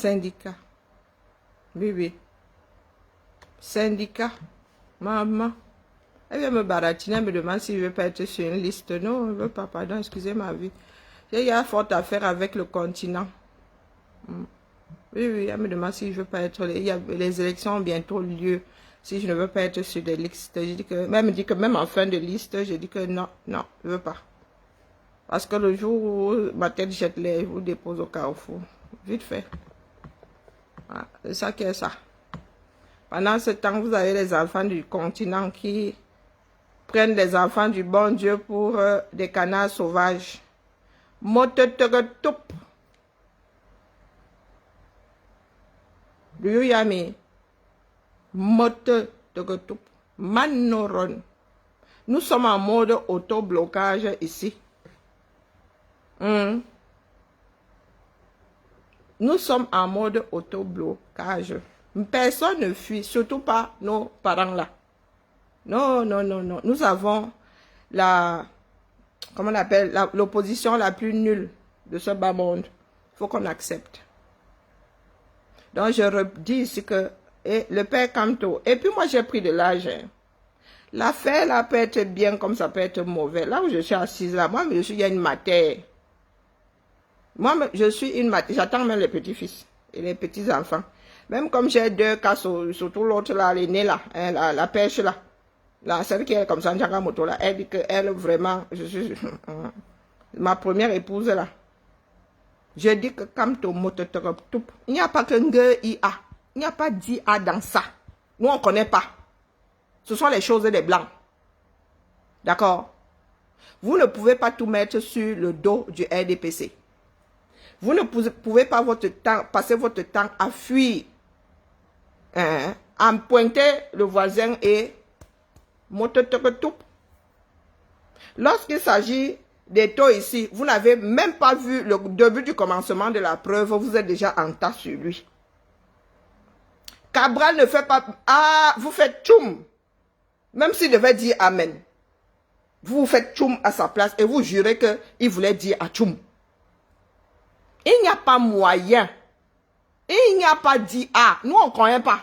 Syndicat. Oui, oui. Syndicat. Maman. Elle vient me baratiner, elle me demande si je ne veux pas être sur une liste. Non, je ne veux pas, pardon, excusez ma vie. Il y a fort à faire avec le continent. Oui, oui, elle me demande si je ne veux pas être... Les élections ont bientôt lieu. Si je ne veux pas être sur des listes. Je dis que, elle me dit que même en fin de liste, je dis que non, non, je ne veux pas. Parce que le jour où ma tête jette les, je vous dépose au carrefour. Vite fait. Voilà, c'est ça qui est ça. Pendant ce temps, vous avez les enfants du continent qui prennent les enfants du bon Dieu pour des canards sauvages. Mototogetoup. Do you hear me? Mototogetoup. Manoron. Nous sommes en mode auto-blocage ici. Nous sommes en mode auto-blocage. Personne ne fuit, surtout pas nos parents là. Non, non, non, non. Nous avons la, comment on appelle, l'opposition la plus nulle de ce bas monde. Il faut qu'on accepte. Donc je redis ici que le père Camto, et puis moi j'ai pris de l'âge. L'affaire là peut être bien comme ça peut être mauvais. Là où je suis assise là, moi je suis, il y a une matière. Moi je suis une matière, j'attends même les petits-fils et les petits-enfants. Même comme j'ai 2 cas, surtout l'autre là, l'aîné là, hein, la pêche là. Là, celle qui est comme ça, moto là, elle dit que elle vraiment, je suis ma première épouse là. Je dis que comme ton moto, il n'y a pas que IA. Il n'y a pas d'IA dans ça. Nous, on ne connaît pas. Ce sont les choses des blancs. D'accord? Vous ne pouvez pas tout mettre sur le dos du RDPC. Vous ne pouvez pas passer votre temps à fuir, hein, à pointer le voisin et lorsqu'il s'agit des taux ici, vous n'avez même pas vu le début du commencement de la preuve, vous êtes déjà en tas sur lui. Cabral ne fait pas... Ah, vous faites tchoum. Même s'il devait dire amen. Vous faites tchoum à sa place et vous jurez qu'il voulait dire à tchoum. Il n'y a pas moyen. Il n'y a pas dit ah. Nous, on ne connaît pas.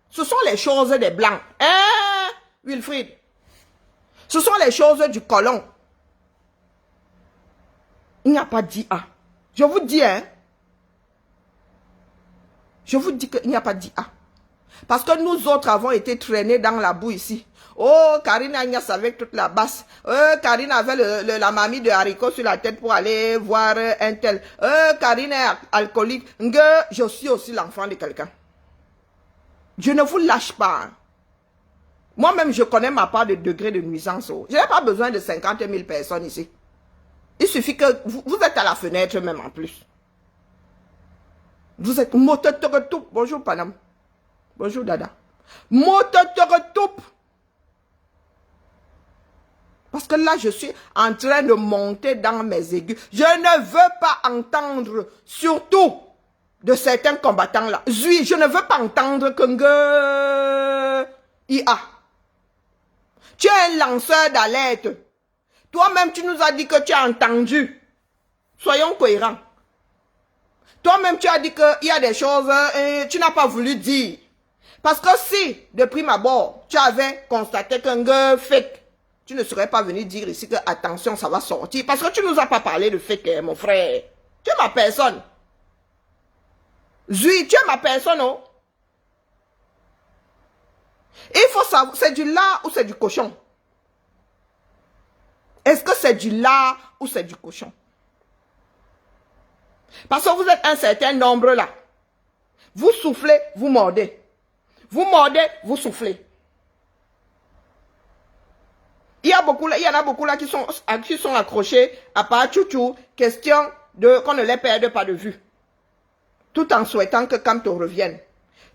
Ce sont les choses des blancs. Hein, Wilfried? Ce sont les choses du colon. Il n'y a pas dit ah. Je vous dis, hein. Je vous dis qu'il n'y a pas dit ah. Parce que nous autres avons été traînés dans la boue ici. Oh, Karine Agnès avec toute la basse. Karine avait la mamie de haricot sur la tête pour aller voir un tel. Karine est alcoolique. Je suis aussi l'enfant de quelqu'un. Je ne vous lâche pas. Moi-même, je connais ma part de degré de nuisance. Je n'ai pas besoin de 50 000 personnes ici. Il suffit que vous êtes à la fenêtre même en plus. Vous êtes mototogetoup. Bonjour Panam. Bonjour Dada. Mototogetoup. Parce que là, je suis en train de monter dans mes aigus. Je ne veux pas entendre, surtout de certains combattants là. Zui, je ne veux pas entendre que IA. Tu es un lanceur d'alerte. Toi-même, tu nous as dit que tu as entendu. Soyons cohérents. Toi-même, tu as dit qu'il y a des choses et tu n'as pas voulu dire. Parce que si, de prime abord, tu avais constaté qu'un gars fake, tu ne serais pas venu dire ici que attention, ça va sortir. Parce que tu ne nous as pas parlé de fake, mon frère. Tu es ma personne. Zui, tu es ma personne, oh. Il faut savoir, c'est du lard ou c'est du cochon? Est-ce que c'est du lard ou c'est du cochon? Parce que vous êtes un certain nombre là. Vous soufflez, vous mordez. Vous mordez, vous soufflez. Il y en a beaucoup là qui sont accrochés à part chouchou, question de qu'on ne les perde pas de vue. Tout en souhaitant que Camto revienne.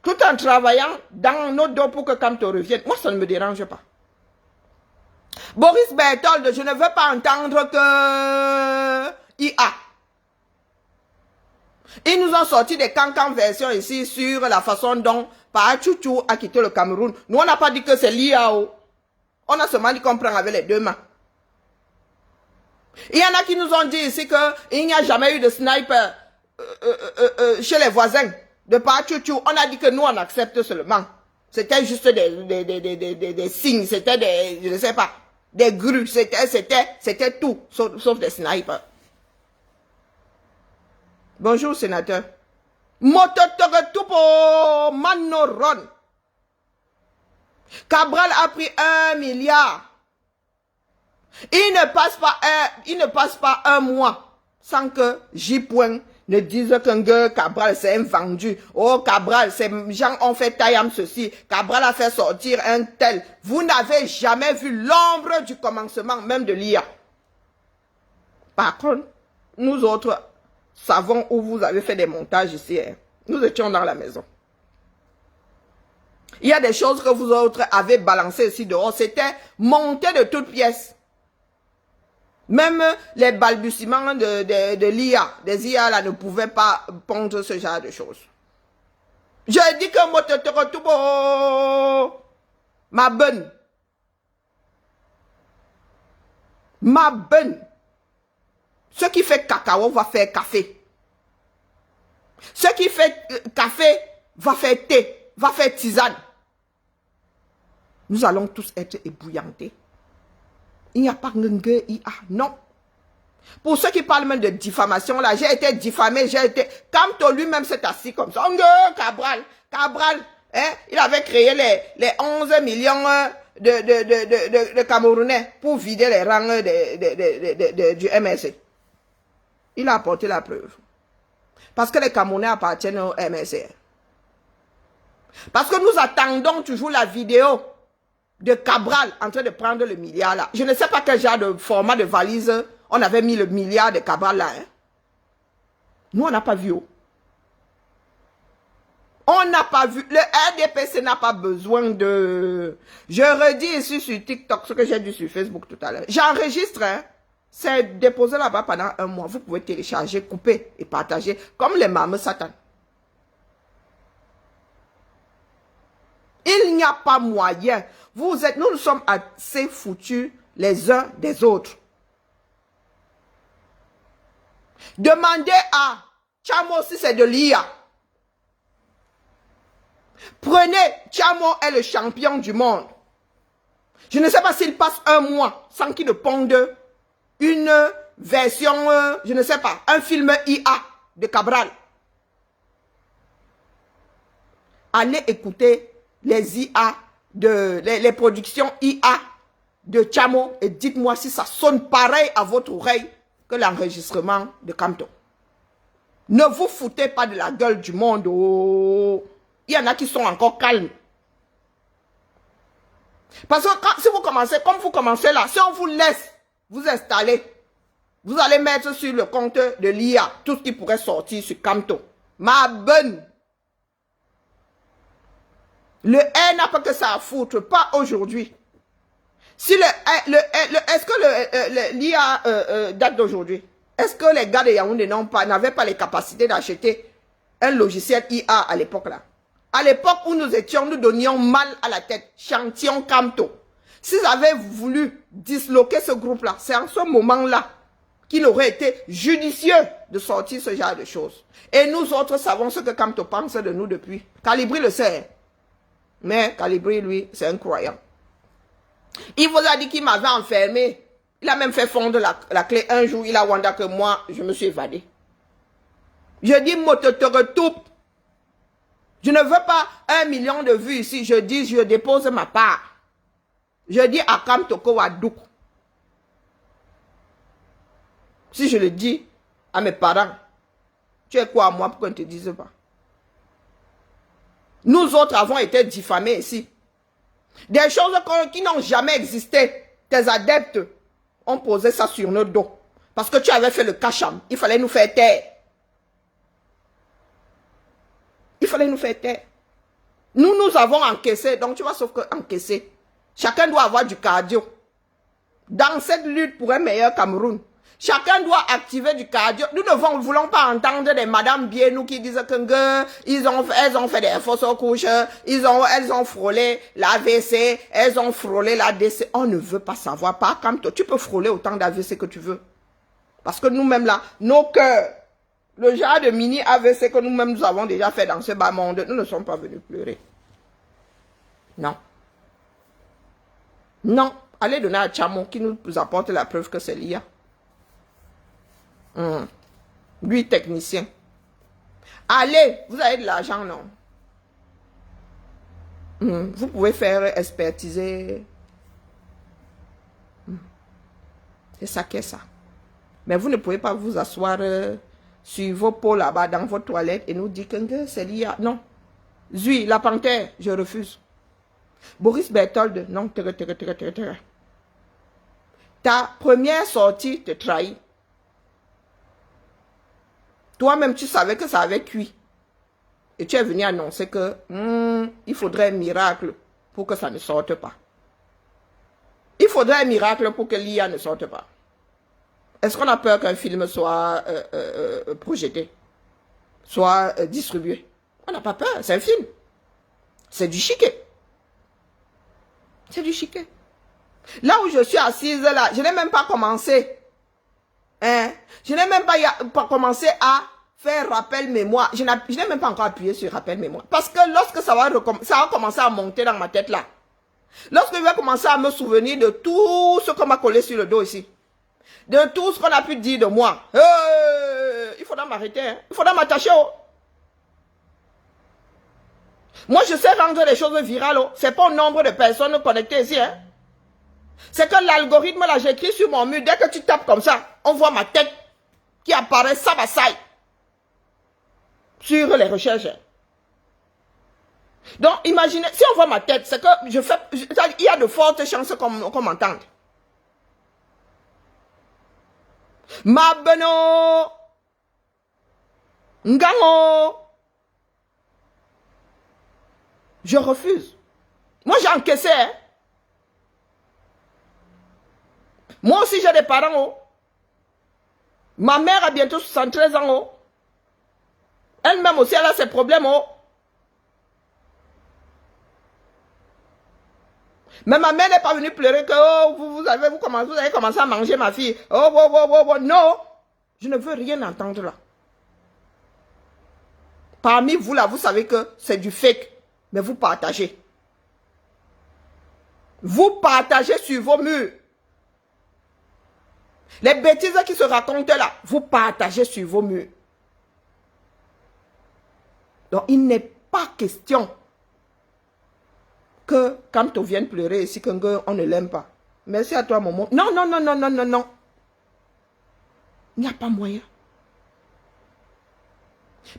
Tout en travaillant dans nos dos pour que Camto revienne. Moi, ça ne me dérange pas. Boris Berthold, je ne veux pas entendre que IA. Ils nous ont sorti des cancans versions ici sur la façon dont Pachouchou a quitté le Cameroun. Nous, on n'a pas dit que c'est l'IAO. On a seulement dit qu'on prend avec les deux mains. Il y en a qui nous ont dit ici qu'il n'y a jamais eu de sniper. chez les voisins, de par Tchou, on a dit que nous, on accepte seulement. C'était juste des signes, c'était des, je ne sais pas, des grues, c'était tout, sauf des snipers. Bonjour, sénateur. Mototoretupo Manoron. Cabral a pris 1 milliard. Il ne passe pas un mois sans que J. ne dise qu'un Cabral c'est un vendu. Oh, Cabral, ces gens ont fait taillam ceci. Cabral a fait sortir un tel. Vous n'avez jamais vu l'ombre du commencement, même de l'IA. Par contre, nous autres savons où vous avez fait des montages ici. Hein. Nous étions dans la maison. Il y a des choses que vous autres avez balancées ici dehors. C'était monté de toutes pièces. Même les balbutiements de l'IA, des IA là ne pouvaient pas pondre ce genre de choses. Je dis que ma bonne. Ma bonne. Ce qui fait cacao va faire café. Ce qui fait café va faire thé, va faire tisane. Nous allons tous être ébouillantés. Il n'y a pas de IA, non. Pour ceux qui parlent même de diffamation, là, j'ai été diffamé, j'ai été... Kamto lui-même s'est assis comme ça. Cabral, hein, il avait créé les 11 millions de Camerounais pour vider les rangs du MSC. Il a apporté la preuve. Parce que les Camerounais appartiennent au MSC. Parce que nous attendons toujours la vidéo de Cabral en train de prendre le milliard là. Je ne sais pas quel genre de format de valise on avait mis le milliard de Cabral là. Hein. Nous, on n'a pas vu. On n'a pas vu. Le RDPC n'a pas besoin de... Je redis ici sur TikTok ce que j'ai dit sur Facebook tout à l'heure. J'enregistre, hein. C'est déposé là-bas pendant un mois. Vous pouvez télécharger, couper et partager comme les mamans Satan. Il n'y a pas moyen. Nous sommes assez foutus les uns des autres. Demandez à Tchamo si c'est de l'IA. Prenez, Tchamo est le champion du monde. Je ne sais pas s'il passe un mois sans qu'il ne ponde une version, je ne sais pas, un film IA de Cabral. Allez écouter les IA, les productions IA de Tchamo et dites-moi si ça sonne pareil à votre oreille que l'enregistrement de Kamto. Ne vous foutez pas de la gueule du monde. Oh. Il y en a qui sont encore calmes. Parce que si vous commencez, comme vous commencez là, si on vous laisse vous installer, vous allez mettre sur le compte de l'IA tout ce qui pourrait sortir sur Kamto. Ma bonne. Le R n'a pas que ça à foutre, pas aujourd'hui. Si est-ce que l'IA date d'aujourd'hui? Est-ce que les gars de Yaoundé n'avaient pas les capacités d'acheter un logiciel IA à l'époque là? À l'époque où nous étions, nous donnions mal à la tête, chantions Kamto. S'ils avaient voulu disloquer ce groupe-là, c'est en ce moment-là qu'il aurait été judicieux de sortir ce genre de choses. Et nous autres savons ce que Kamto pense de nous depuis. Calibri le sait. Mais Calibri, lui, c'est un croyant. Il vous a dit qu'il m'avait enfermé. Il a même fait fondre la clé. Un jour, il a wanda que moi, je me suis évadé. Je dis, mototoretoup. Je ne veux pas 1 million de vues ici. Je dis, je dépose ma part. Je dis à Kamtoko Wadouk. Si je le dis à mes parents, tu es quoi à moi pour qu'on ne te dise pas? Nous autres avons été diffamés ici. Des choses qui n'ont jamais existé. Tes adeptes ont posé ça sur nos dos. Parce que tu avais fait le cacham. Il fallait nous faire taire. Il fallait nous faire taire. Nous avons encaissé. Donc tu vois, sauf que encaisser. Chacun doit avoir du cardio. Dans cette lutte pour un meilleur Cameroun, chacun doit activer du cardio. Nous ne voulons pas entendre des Madame Bienou qui disent que elles ont fait des fausses couches, elles ont frôlé l'AVC, elles ont frôlé l'ADC. On ne veut pas savoir. Pas comme toi. Tu peux frôler autant d'AVC que tu veux. Parce que nous-mêmes là, nos cœurs Le genre de mini AVC que nous-mêmes nous avons déjà fait dans ce bas monde, nous ne sommes pas venus pleurer. Non. Non. Allez donner à Chamo qui nous apporte la preuve que c'est l'IA. Lui, technicien. Allez, vous avez de l'argent, non? Vous pouvez faire expertiser. C'est ça qu'est ça. Mais vous ne pouvez pas vous asseoir sur vos pots là-bas dans vos toilettes et nous dire que c'est l'IA. Non. Zui, la panthère, je refuse. Boris Berthold, non. Ta première sortie te trahit. Toi-même, tu savais que ça avait cuit. Et tu es venu annoncer que il faudrait un miracle pour que ça ne sorte pas. Il faudrait un miracle pour que l'IA ne sorte pas. Est-ce qu'on a peur qu'un film soit projeté, soit distribué? On n'a pas peur, c'est un film. C'est du chiquet. C'est du chiquet. Là où je suis assise, là, je n'ai même pas commencé. Hein? Je n'ai même pas commencé à faire rappel mémoire. Je n'ai même pas encore appuyé sur rappel mémoire. Parce que lorsque ça va commencer à monter dans ma tête là, lorsque je vais commencer à me souvenir de tout ce qu'on m'a collé sur le dos ici, de tout ce qu'on a pu dire de moi, il faudra m'arrêter, hein? Il faudra m'attacher. Oh. Moi, je sais rendre les choses virales. Oh. C'est pas au nombre de personnes connectées ici. Hein? C'est que l'algorithme, là, j'écris sur mon mur, dès que tu tapes comme ça, on voit ma tête qui apparaît sabasaï sur les recherches. Donc, imaginez, si on voit ma tête, c'est que il y a de fortes chances qu'on m'entende. Mabeno, Ngango, je refuse. Moi, j'ai encaissé. Hein. Moi aussi, j'ai des parents. Oh. Ma mère a bientôt 73 ans. Oh. Elle-même aussi, elle a ses problèmes. Oh. Mais ma mère n'est pas venue pleurer que oh, vous avez commencé à manger ma fille. Oh. Non, je ne veux rien entendre là. Parmi vous là, vous savez que c'est du fake. Mais vous partagez. Vous partagez sur vos murs. Les bêtises qui se racontent là, vous partagez sur vos murs. Donc, il n'est pas question que quand on vient pleurer ici, qu'on ne l'aime pas. Merci à toi, Momo. Non. Il n'y a pas moyen.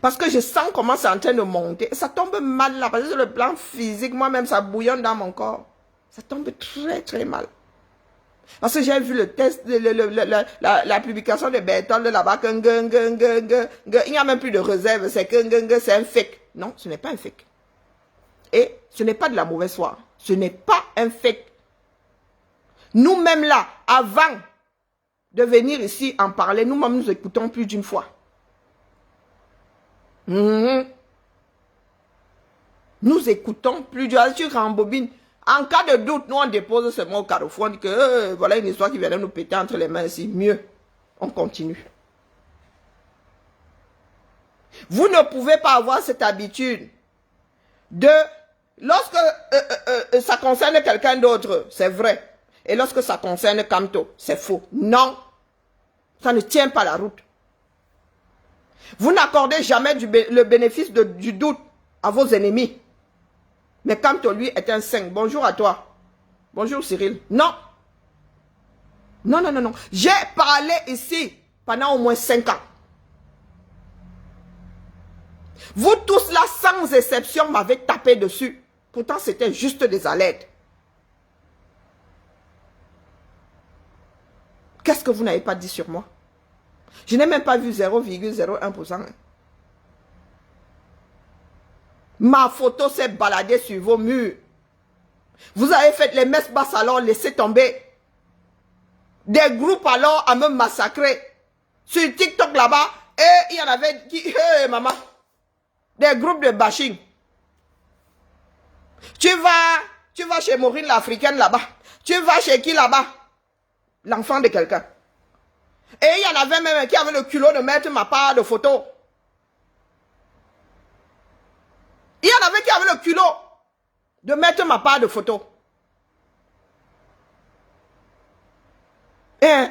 Parce que je sens comment c'est en train de monter. Et ça tombe mal là. Parce que sur le plan physique, moi-même, ça bouillonne dans mon corps. Ça tombe très, très mal. Parce que j'ai vu le test, la publication de Berthold là-bas. Il n'y a même plus de réserve. C'est c'est un fake. Non, ce n'est pas un fake. Et ce n'est pas de la mauvaise foi. Ce n'est pas un fake. Nous-mêmes là, avant de venir ici en parler, nous-mêmes nous écoutons plus d'une fois. Nous écoutons plus d'une fois. Tu rembobines. En cas de doute, nous on dépose ce mot au carrefour. On dit que voilà une histoire qui vient de nous péter entre les mains ici. Mieux, on continue. Vous ne pouvez pas avoir cette habitude de... Lorsque ça concerne quelqu'un d'autre, c'est vrai. Et lorsque ça concerne Kamto, c'est faux. Non, ça ne tient pas la route. Vous n'accordez jamais le bénéfice du doute à vos ennemis. Mais Kamto, lui, est un 5. Bonjour à toi. Bonjour Cyril. Non. Non. J'ai parlé ici pendant au moins 5 ans. Vous tous là, sans exception, m'avez tapé dessus. Pourtant, c'était juste des alertes. Qu'est-ce que vous n'avez pas dit sur moi? Je n'ai même pas vu 0,01%. Ma photo s'est baladée sur vos murs. Vous avez fait les messes basses alors, laissez tomber. Des groupes alors à me massacrer. Sur TikTok là-bas, et il y en avait qui... maman. Des groupes de bashing. Tu vas chez Maureen l'Africaine là-bas. Tu vas chez qui là-bas? L'enfant de quelqu'un. Et il y en avait même qui avaient le culot de mettre ma part de photo. Il y en avait qui avaient le culot de mettre ma part de photo. Et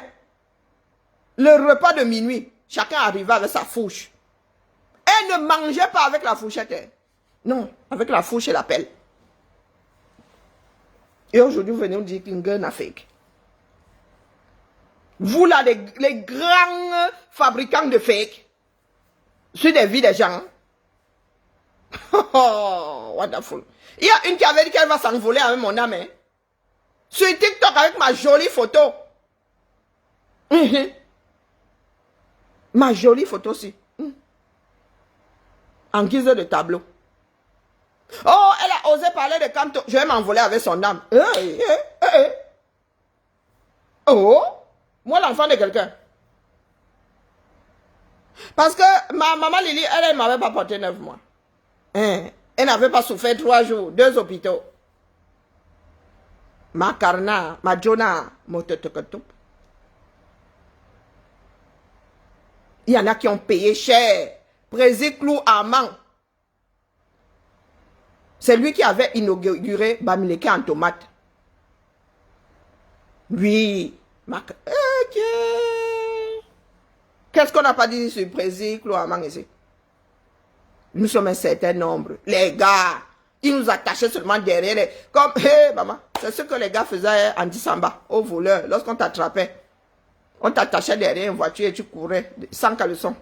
le repas de minuit, chacun arrivait avec sa fourche. Et ne mangeait pas avec la fourchette. Non, avec la fourche et la pelle. Et aujourd'hui, vous venez nous dire qu'une gueule n'a fake. Vous là, les grands fabricants de fake, sur des vies des gens. Oh, wonderful. Il y a une qui avait dit qu'elle va s'envoler avec mon âme. Hein. Sur TikTok avec ma jolie photo. Ma jolie photo aussi. En guise de tableau. Oh, elle a osé parler de Camto. Je vais m'envoler avec son âme. Oh, moi l'enfant de quelqu'un. Parce que ma maman Lily, elle ne m'avait pas porté 9 mois. Elle n'avait pas souffert 3 jours, 2 hôpitaux. Ma carna, ma Jonah, il y en a qui ont payé cher. Président Clou Armand. C'est lui qui avait inauguré Bamileke en tomate. Oui. Ok. Qu'est-ce qu'on n'a pas dit sur le président Clou Armand ici? Nous sommes un certain nombre. Les gars, ils nous attachaient seulement derrière. Comme, hé, maman, c'est ce que les gars faisaient en Dissamba, au voleur, lorsqu'on t'attrapait. On t'attachait derrière une voiture et tu courais sans caleçon.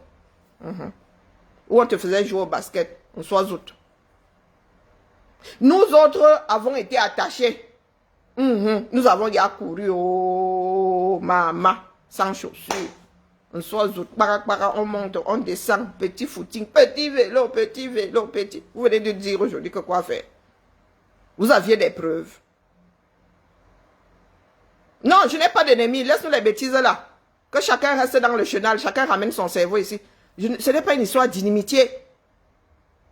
Ou on te faisait jouer au basket, on soit autres. Nous autres avons été attachés. Nous avons déjà couru, oh, maman, sans chaussures. On soit autres, on monte, on descend, petit footing, petit vélo, petit vélo, petit. Vous venez de dire aujourd'hui que quoi faire? Vous aviez des preuves. Non, je n'ai pas d'ennemis, laisse-nous les bêtises là. Que chacun reste dans le chenal, chacun ramène son cerveau ici. Ce n'est pas une histoire d'inimitié.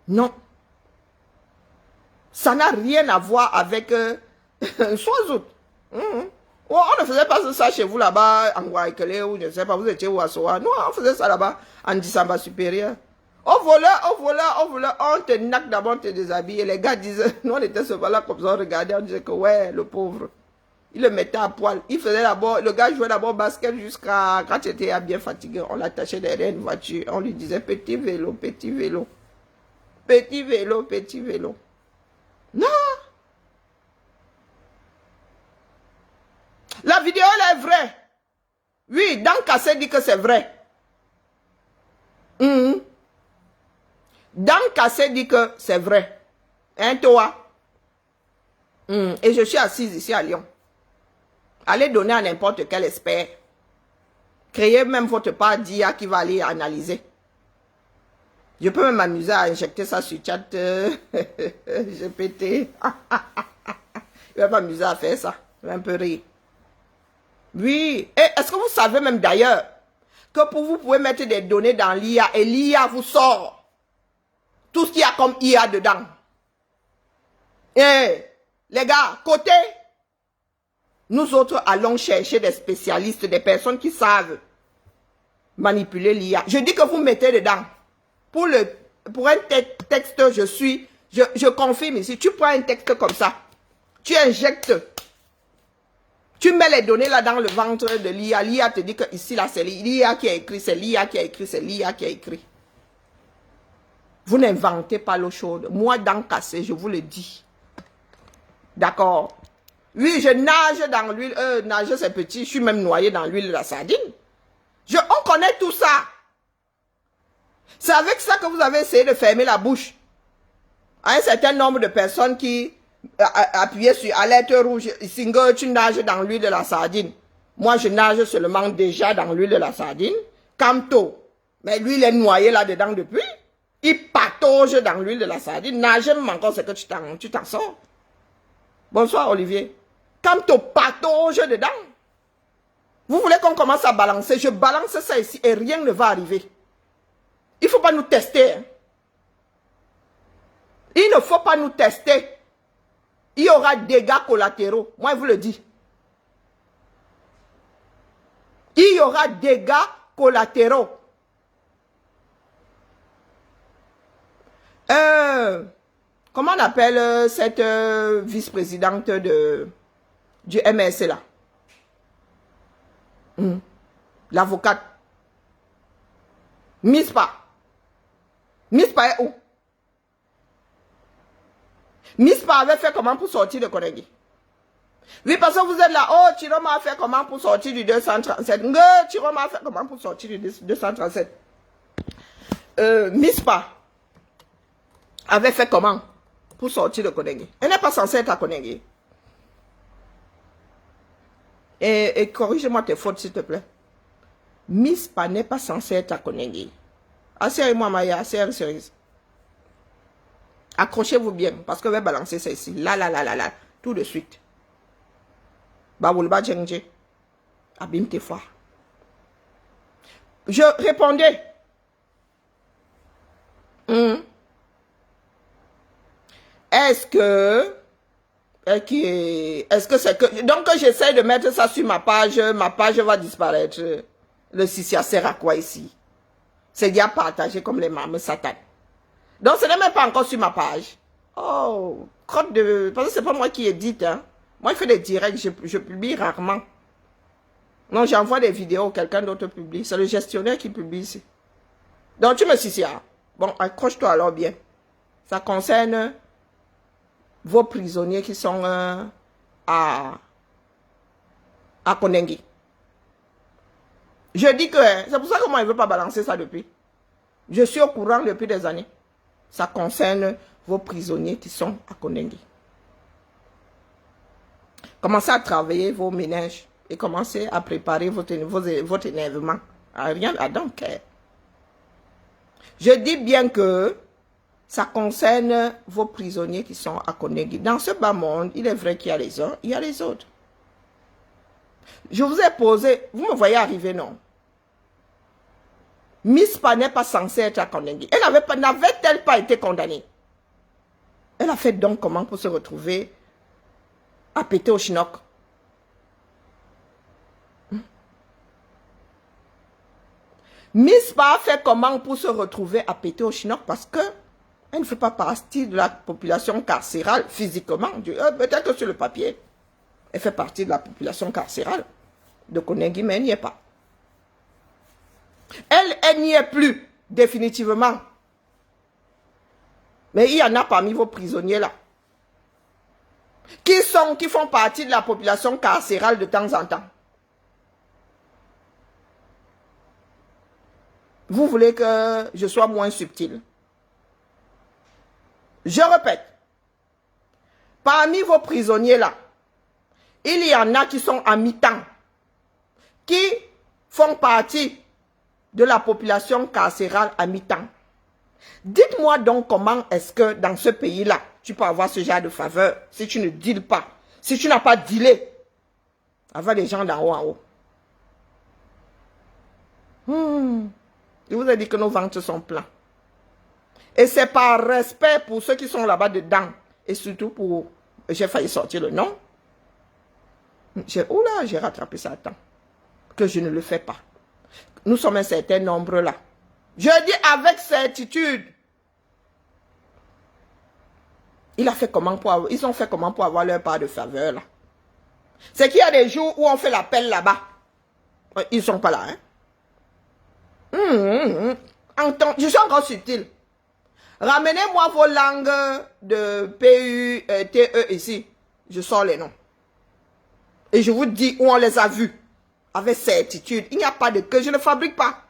Non. Ça n'a rien à voir avec soit autres. Oh, on ne faisait pas ça chez vous là-bas, en Guaïkele, ou je ne sais pas, vous étiez où à Soa. Non, on faisait ça là-bas, en Dissamba supérieur. Au voleur, on te naque d'abord, on te déshabille. Et les gars disaient, nous on était seulement là comme ça, on regardait, on disait que ouais, le pauvre. Il le mettait à poil. Il faisait d'abord, le gars jouait d'abord basket jusqu'à, quand il était bien fatigué, on l'attachait derrière une voiture. On lui disait petit vélo, petit vélo. Petit vélo, petit vélo. Non. La vidéo, elle est vraie. Oui, Dan Kassé dit que c'est vrai. Dan Kassé dit que c'est vrai. Hein, toi? Et je suis assise ici à Lyon. Allez donner à n'importe quel expert. Créez même votre part d'IA qui va aller analyser. Je peux même m'amuser à injecter ça sur chat. GPT. Je vais m'amuser à faire ça. Je vais un peu rire. Oui. Et est-ce que vous savez même d'ailleurs que pour vous pouvez mettre des données dans l'IA et l'IA vous sort tout ce qu'il y a comme IA dedans. Et les gars, côté, nous autres allons chercher des spécialistes, des personnes qui savent manipuler l'IA. Je dis que vous mettez dedans. Pour un texte, je confirme ici. Tu prends un texte comme ça. Tu injectes. Tu mets les données là dans le ventre de l'IA. L'IA te dit que ici, là, c'est l'IA qui a écrit, c'est l'IA qui a écrit, c'est l'IA qui a écrit. Vous n'inventez pas l'eau chaude. Moi, dans Kassé, je vous le dis. D'accord? Oui, je nage dans l'huile. Nager, c'est petit. Je suis même noyé dans l'huile de la sardine. On connaît tout ça. C'est avec ça que vous avez essayé de fermer la bouche à un certain nombre de personnes qui appuyaient sur alerte rouge. Single, tu nages dans l'huile de la sardine. Moi, je nage seulement déjà dans l'huile de la sardine. Camto. Mais lui, il est noyé là-dedans depuis. Il patauge dans l'huile de la sardine. Nager même encore, c'est que tu t'en sors. Bonsoir, Olivier. Camto patauge dedans. Vous voulez qu'on commence à balancer? Je balance ça ici et rien ne va arriver. Il ne faut pas nous tester. Hein. Il ne faut pas nous tester. Il y aura des dégâts collatéraux. Moi, je vous le dis. Il y aura des dégâts collatéraux. Comment on appelle cette vice-présidente du MSC là? L'avocate. Mispa. Mispa est où? Mispa avait fait comment pour sortir de Konengi? Oui, parce que vous êtes là. Oh, Chiroma a fait comment pour sortir du 237? Chiroma a fait comment pour sortir du 237? Mispa avait fait comment pour sortir de Konengi? Elle n'est pas censée être à Konengi. Et corrige-moi tes fautes, s'il te plaît. Mispa n'est pas censée être à Konengi. Asseyez-moi, Maya, sérieuse. Accrochez-vous bien, parce que je vais balancer ça ici. Là, tout de suite. Baboulba Djengje. Abîme tes fois. Je répondais. Est-ce que c'est que... Donc, j'essaie de mettre ça sur ma page va disparaître. Le Sissia sert à quoi ici? C'est déjà partagé comme les mamans satan. Donc, ce n'est même pas encore sur ma page. Oh, crotte de... Parce que c'est pas moi qui édite, hein. Moi, je fais des directs, je publie rarement. Non, j'envoie des vidéos, quelqu'un d'autre publie. C'est le gestionnaire qui publie ici. Donc, tu me Sissia. Bon, accroche-toi alors bien. Ça concerne vos prisonniers qui sont à Konengi. Je dis que, c'est pour ça que moi, je ne veux pas balancer ça depuis. Je suis au courant depuis des années. Ça concerne vos prisonniers qui sont à Konengi. Commencez à travailler vos ménages et commencez à préparer votre énervement. Rien à donc. Je dis bien que ça concerne vos prisonniers qui sont à Konengi. Dans ce bas monde, il est vrai qu'il y a les uns, il y a les autres. Je vous ai posé, vous me voyez arriver, non? Mispa n'est pas censée être à Konengi. Elle n'avait-elle pas été condamnée? Elle a fait donc comment pour se retrouver à péter au chinook? Mispa a fait comment pour se retrouver à péter au chinook? Parce que elle ne fait pas partie de la population carcérale physiquement. Peut-être que sur le papier, elle fait partie de la population carcérale de Konengi, mais elle n'y est pas. Elle n'y est plus, définitivement. Mais il y en a parmi vos prisonniers là, qui font partie de la population carcérale de temps en temps. Vous voulez que je sois moins subtil? Je répète, parmi vos prisonniers là, il y en a qui sont à mi-temps, qui font partie de la population carcérale à mi-temps. Dites-moi donc comment est-ce que dans ce pays-là, tu peux avoir ce genre de faveur si tu ne deals pas, si tu n'as pas dealé avec les gens d'en haut en haut. Je vous ai dit que nos ventres sont pleins. Et c'est par respect pour ceux qui sont là-bas dedans. Et surtout pour... J'ai failli sortir le nom. Oula, j'ai rattrapé ça à temps. Que je ne le fais pas. Nous sommes un certain nombre là. Je dis avec certitude. Ils ont fait comment pour avoir leur part de faveur là. C'est qu'il y a des jours où on fait l'appel là-bas. Ils ne sont pas là. Hein? Je suis encore subtil. Ramenez-moi vos langues de PU, TE ici. Je sors les noms. Et je vous dis où on les a vus. Avec certitude. Il n'y a pas de que je ne fabrique pas.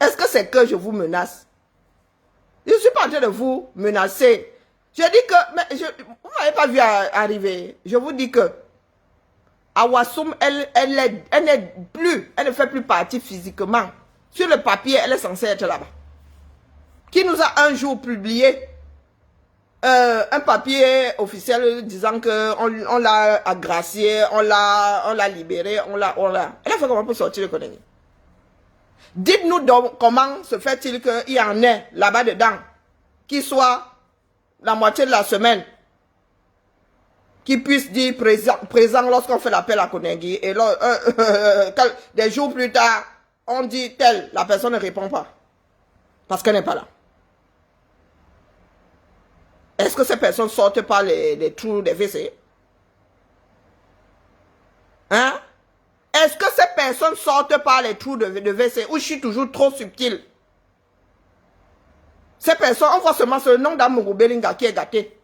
Est-ce que c'est que je vous menace? Je ne suis pas en train de vous menacer. Je dis que... Mais vous ne m'avez pas vu arriver. Je vous dis que... Awassoum, elle n'est plus... Elle ne fait plus partie physiquement. Sur le papier, elle est censée être là-bas. Qui nous a un jour publié un papier officiel disant qu'on l'a agracié, on l'a libéré, on l'a... Elle a fait comment pour sortir le Konengi? Dites-nous donc comment se fait-il qu'il y en ait là-bas dedans, qui soit la moitié de la semaine, qui puisse dire présent lorsqu'on fait l'appel à Koningui. Et là, des jours plus tard, on dit tel, la personne ne répond pas. Parce qu'elle n'est pas là. Est-ce que ces personnes sortent par les trous des WC? Hein? Est-ce que ces personnes sortent par les trous de WC ou je suis toujours trop subtil? Ces personnes, on voit seulement ce nom d'Amourou Belinga qui est gâté.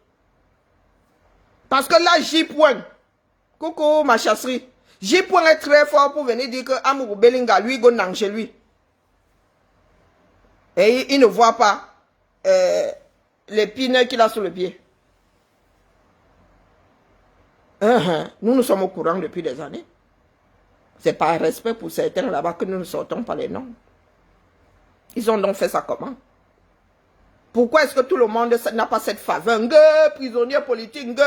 Parce que là, J. Coucou ma chasserie. J. est très fort pour venir dire que Amourou Belinga, lui, go chez lui. Et il ne voit pas l'épine qu'il a sous le pied. Nous sommes au courant depuis des années. C'est par respect pour certains là-bas que nous ne sortons pas les noms. Ils ont donc fait ça comment? Pourquoi est-ce que tout le monde n'a pas cette faveur? Prisonnier politique,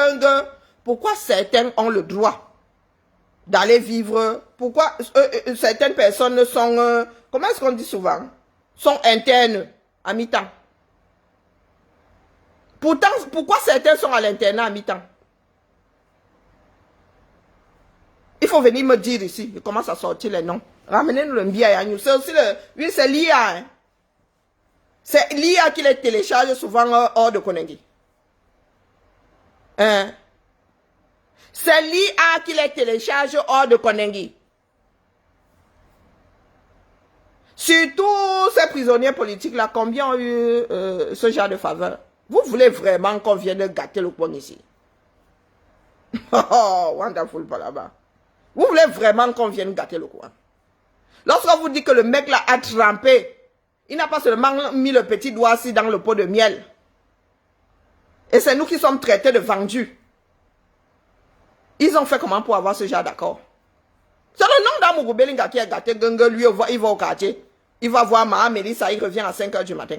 pourquoi certains ont le droit d'aller vivre? Pourquoi certaines personnes sont, comment est-ce qu'on dit souvent? Sont internes à mi-temps. Pourtant, pourquoi certains sont à l'internat à mi-temps? Il faut venir me dire ici. Je commence à sortir les noms. Ramenez-nous le Mbia. C'est aussi le... Oui, c'est l'IA. Hein. C'est l'IA qui les télécharge souvent hors de Koningui. Hein? C'est l'IA qui les télécharge hors de Koningui. Surtout ces prisonniers politiques-là, combien ont eu ce genre de faveur? Vous voulez vraiment qu'on vienne gâter le coin ici? Oh, wonderful là-bas. Vous voulez vraiment qu'on vienne gâter le coin? Lorsqu'on vous dit que le mec là a trempé, il n'a pas seulement mis le petit doigt ici dans le pot de miel. Et c'est nous qui sommes traités de vendus. Ils ont fait comment pour avoir ce genre d'accord? C'est le nom d'Amourou Belinga qui est gâté. Lui, il va au quartier. Il va voir Maha Mélissa, il revient à 5 h du matin.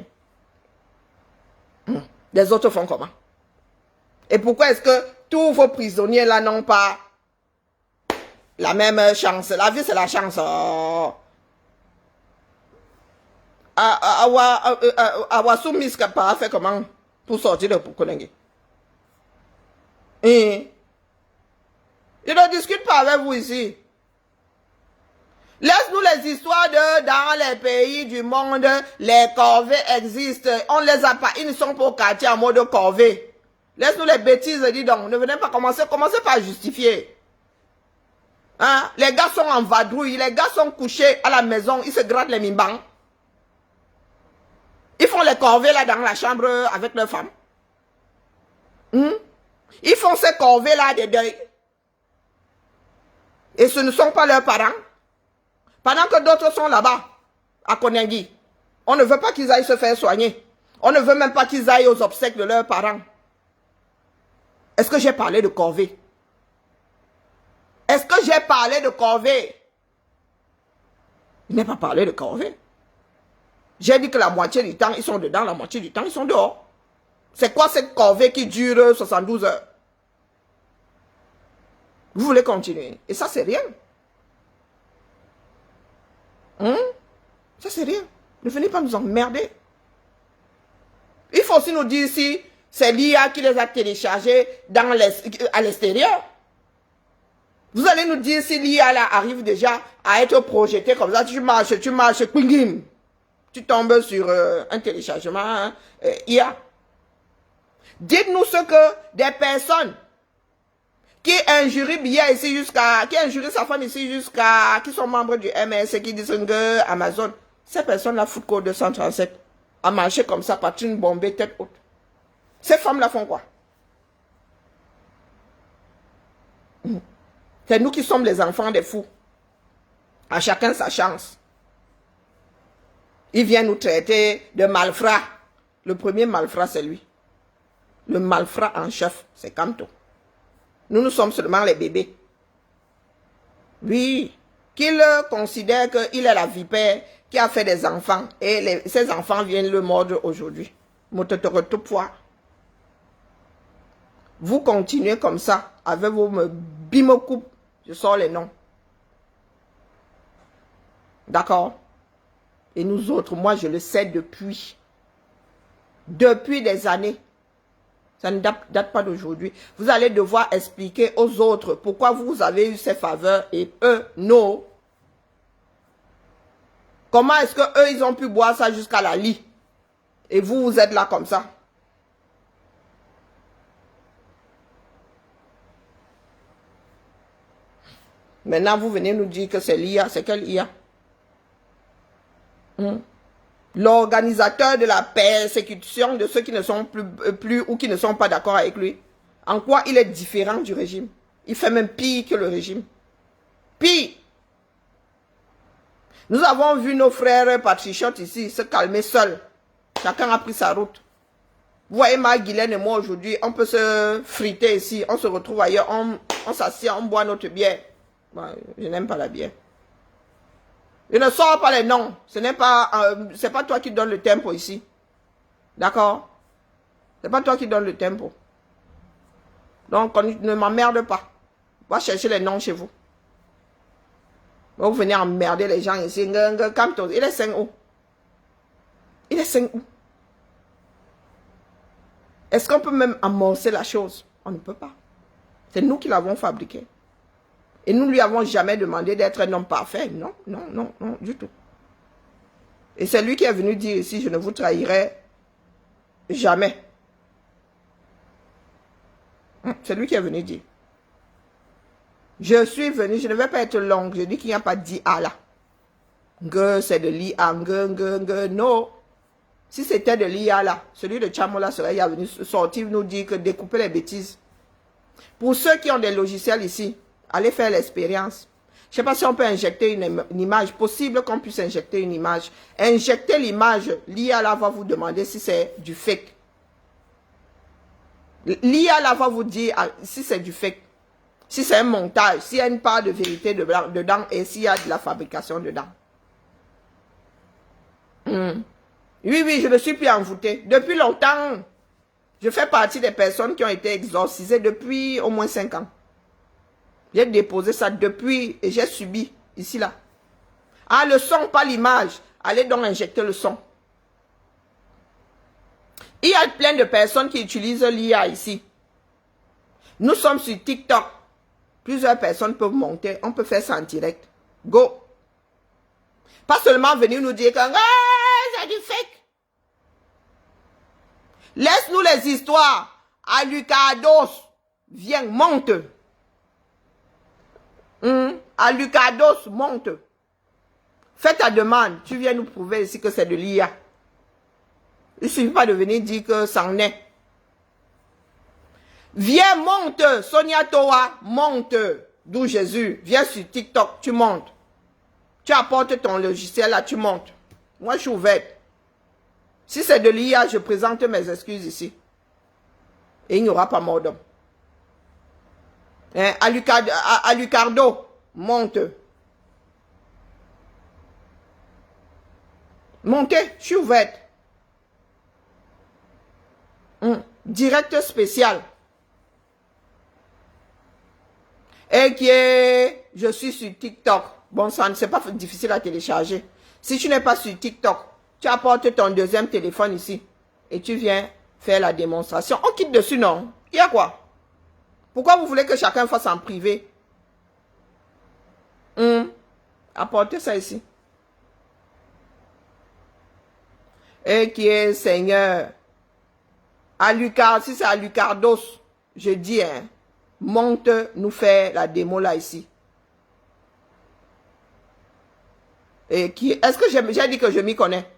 Les autres font comment? Et pourquoi est-ce que tous vos prisonniers là n'ont pas la même chance? La vie, c'est la chance. Oh. Awasu Miska pas fait comment pour sortir de Koningui? Je ne discute pas avec vous ici. Laisse-nous les histoires de dans les pays du monde, les corvées existent. On les a pas, ils ne sont pas au quartier en mode corvée. Laisse-nous les bêtises, dis donc. Ne venez pas commencer par justifier. Hein? Les gars sont en vadrouille, les gars sont couchés à la maison, ils se grattent les mimbans. Ils font les corvées là dans la chambre avec leurs femmes. Ils font ces corvées là de deuil. Et ce ne sont pas leurs parents. Pendant que d'autres sont là-bas, à Koningui. On ne veut pas qu'ils aillent se faire soigner. On ne veut même pas qu'ils aillent aux obsèques de leurs parents. Est-ce que j'ai parlé de corvée? Est-ce que j'ai parlé de corvée? Je n'ai pas parlé de corvée. J'ai dit que la moitié du temps, ils sont dedans, la moitié du temps, ils sont dehors. C'est quoi cette corvée qui dure 72 heures? Vous voulez continuer? Et ça, c'est rien. Ça, c'est rien. Ne venez pas nous emmerder. Il faut aussi nous dire si c'est l'IA qui les a téléchargés à l'extérieur. Vous allez nous dire si l'IA là arrive déjà à être projeté comme ça. Tu marches, ping, tu tombes sur un téléchargement IA. Dites-nous ce que des personnes qui injurient bien ici jusqu'à, qui injurient sa femme ici jusqu'à, qui sont membres du MS, qui disent que Amazon, ces personnes-là foutent code 237 à marcher comme ça, patine bombée, tête haute. Ces femmes-là font quoi? C'est nous qui sommes les enfants des fous. À chacun sa chance. Il vient nous traiter de malfrats. Le premier malfrat, c'est lui. Le malfrat en chef, c'est Kanto. Nous sommes seulement les bébés. Oui, qu'il considère qu'il est la vipère qui a fait des enfants et ces enfants viennent le mordre aujourd'hui. Vous continuez comme ça avec vos bimocoups. Je sors les noms. D'accord? Et nous autres, moi je le sais depuis des années. Ça ne date pas d'aujourd'hui. Vous allez devoir expliquer aux autres pourquoi vous avez eu ces faveurs et eux, non. Comment est-ce que eux ils ont pu boire ça jusqu'à la lit? Et vous, vous êtes là comme ça. Maintenant, vous venez nous dire que c'est l'IA. C'est quelle IA? L'organisateur de la persécution de ceux qui ne sont plus ou qui ne sont pas d'accord avec lui. En quoi il est différent du régime? Il fait même pire que le régime. Pire. Nous avons vu nos frères patriotes ici se calmer seuls. Chacun a pris sa route. Vous voyez, Guylaine et moi aujourd'hui, on peut se friter ici, on se retrouve ailleurs, on s'assied, on boit notre bière. Bon, je n'aime pas la bière. Je ne sors pas les noms. Ce n'est pas, c'est pas toi qui donne le tempo ici. D'accord? C'est pas toi qui donne le tempo. Donc, ne m'emmerde pas. Va chercher les noms chez vous. Vous venez emmerder les gens ici. Il est 5 où? Il est 5 où? Est-ce qu'on peut même amorcer la chose? On ne peut pas. C'est nous qui l'avons fabriqué. Et nous ne lui avons jamais demandé d'être un homme parfait. Non, non, non, non, du tout. Et c'est lui qui est venu dire ici, je ne vous trahirai jamais. C'est lui qui est venu dire. Je suis venu, je ne vais pas être longue. Je dis qu'il n'y a pas d'IA là. Que c'est de l'IA, non. Si c'était de l'IA là, celui de Chamola serait venu sortir nous dire que découper les bêtises. Pour ceux qui ont des logiciels ici, allez faire l'expérience. Je ne sais pas si on peut injecter une image. Possible qu'on puisse injecter une image. Injecter l'image, l'IA là va vous demander si c'est du fake. L'IA là va vous dire si c'est du fake. Si c'est un montage, s'il y a une part de vérité dedans et s'il y a de la fabrication dedans. Oui, oui, je ne suis plus envoûtée. Depuis longtemps, je fais partie des personnes qui ont été exorcisées depuis au moins 5 ans. J'ai déposé ça depuis et j'ai subi ici, là. Ah, le son, pas l'image. Allez donc injecter le son. Il y a plein de personnes qui utilisent l'IA ici. Nous sommes sur TikTok. Plusieurs personnes peuvent monter. On peut faire ça en direct. Go. Pas seulement venir nous dire que c'est du fake. Laisse-nous les histoires. Alucardos. Viens, monte. Alucardos, monte. Fais ta demande. Tu viens nous prouver ici que c'est de l'IA. Il ne suffit pas de venir dire que ça en est. Viens, monte. Sonia Toa, monte. D'où Jésus. Viens sur TikTok, tu montes. Tu apportes ton logiciel là, tu montes. Moi, je suis ouverte. Si c'est de l'IA, je présente mes excuses ici. Et il n'y aura pas mort d'homme. Hein? Alucardo, monte. Montez, je suis ouverte. Direct spécial. Et qui est, je suis sur TikTok. Bon, ça, c'est pas difficile à télécharger. Si tu n'es pas sur TikTok, tu apportes ton deuxième téléphone ici. Et tu viens faire la démonstration. On quitte dessus, non? Il y a quoi? Pourquoi vous voulez que chacun fasse en privé? Apportez ça ici. Et qui est Seigneur. Si c'est Alucardos, je dis, hein, monte nous faire la démo là ici. Et qui est-ce que j'ai dit que je m'y connais?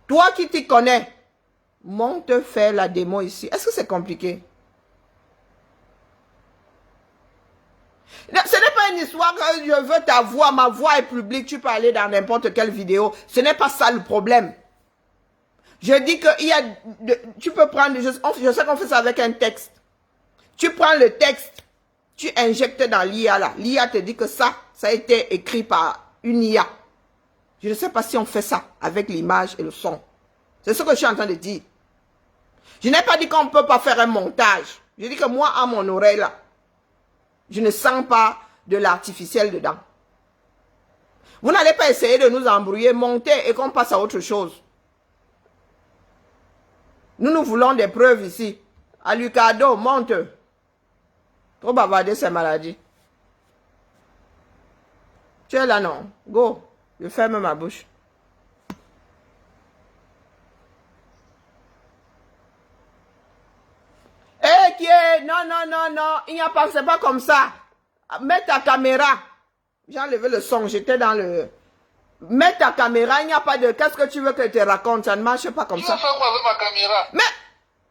Toi qui t'y connais, monte faire la démo ici. Est-ce que c'est compliqué? Ce n'est pas une histoire que je veux ta voix, ma voix est publique, tu peux aller dans n'importe quelle vidéo. Ce n'est pas ça le problème. Je dis que tu peux prendre, je sais qu'on fait ça avec un texte. Tu prends le texte, tu injectes dans l'IA là. L'IA te dit que ça a été écrit par une IA. Je ne sais pas si on fait ça avec l'image et le son. C'est ce que je suis en train de dire. Je n'ai pas dit qu'on ne peut pas faire un montage. Je dis que moi, à mon oreille là, je ne sens pas de l'artificiel dedans. Vous n'allez pas essayer de nous embrouiller, monter et qu'on passe à autre chose. Nous voulons des preuves ici. Alucado, monte. Trop bavarder, c'est maladie. Tu es là, non? Go. Je ferme ma bouche. Eh, qui est? Non, non, non, non. Il n'y a pas, c'est pas comme ça. Mets ta caméra. J'ai enlevé le son, j'étais dans le... Mets ta caméra, il n'y a pas de... Qu'est-ce que tu veux que je te raconte? Ça ne marche pas comme ça. Tu vas faire quoi avec ma caméra? Mais,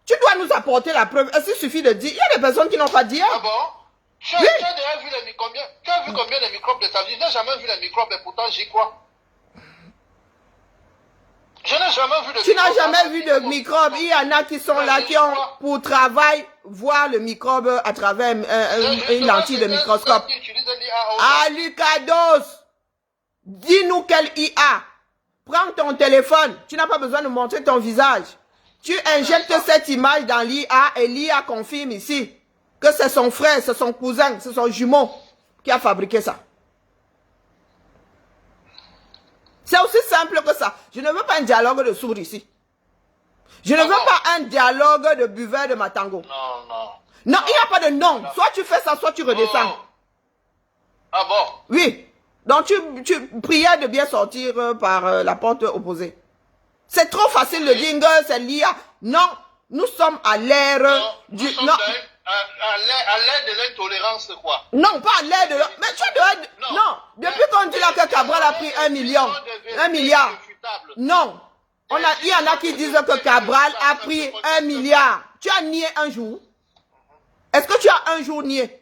tu dois nous apporter la preuve. Est-ce qu'il suffit de dire? Il y a des personnes qui n'ont pas dit. Ah bon? Tu as déjà vu les microbes? Tu as vu combien de microbes de ta vie? Je n'ai jamais vu les microbes et pourtant j'y crois. Je n'ai jamais vu de Tu n'as jamais vu de microbes. Il y en a qui sont là, qui ont pour travail voir le microbe à travers une lentille de microscope. Ah, Lucados, dis-nous quel IA. Prends ton téléphone. Tu n'as pas besoin de montrer ton visage. Tu injectes cette image dans l'IA et l'IA confirme ici que c'est son frère, c'est son cousin, c'est son jumeau qui a fabriqué ça. C'est aussi simple que ça. Je ne veux pas un dialogue de sourds ici. Je ne veux pas un dialogue de buveur de matango. Non, non. Non, il n'y a pas de non. Soit tu fais ça, soit tu redescends. Oh. Ah bon? Oui. Donc tu priais de bien sortir par la porte opposée. C'est trop facile de dire que c'est l'IA. Non, nous sommes à l'ère du... Non. À l'ère de l'intolérance, quoi. Non, pas à l'ère de... Mais tu dois... Non, depuis qu'on dit là que Cabral a pris 1 million, 1 milliard. Non. Il y en a qui disent que Cabral a pris 1 milliard. Tu as nié un jour? Est-ce que tu as un jour nié?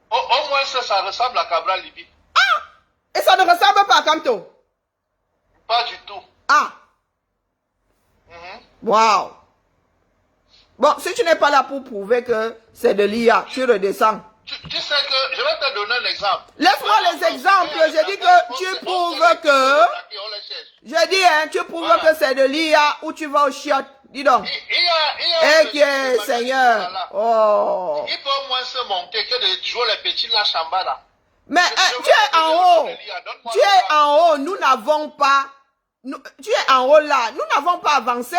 Au moins ça ressemble à Cabral Libye. Ah! Et ça ne ressemble pas à Kamto? Pas du tout. Ah! Waouh! Bon, si tu n'es pas là pour prouver que c'est de l'IA, tu redescends. Tu sais que, je vais te donner un exemple. Laisse-moi les exemples. Je dis que tu prouves que... Je dis, hein, tu prouves que c'est de l'IA ou tu vas au chiottes. Dis donc. Eh, qui est, Seigneur. Oh. Il peut au moins se monter que de jouer les petits la chamba là. Mais tu es en haut. Tu es en haut. Nous n'avons pas... tu es en haut là. Nous n'avons pas avancé.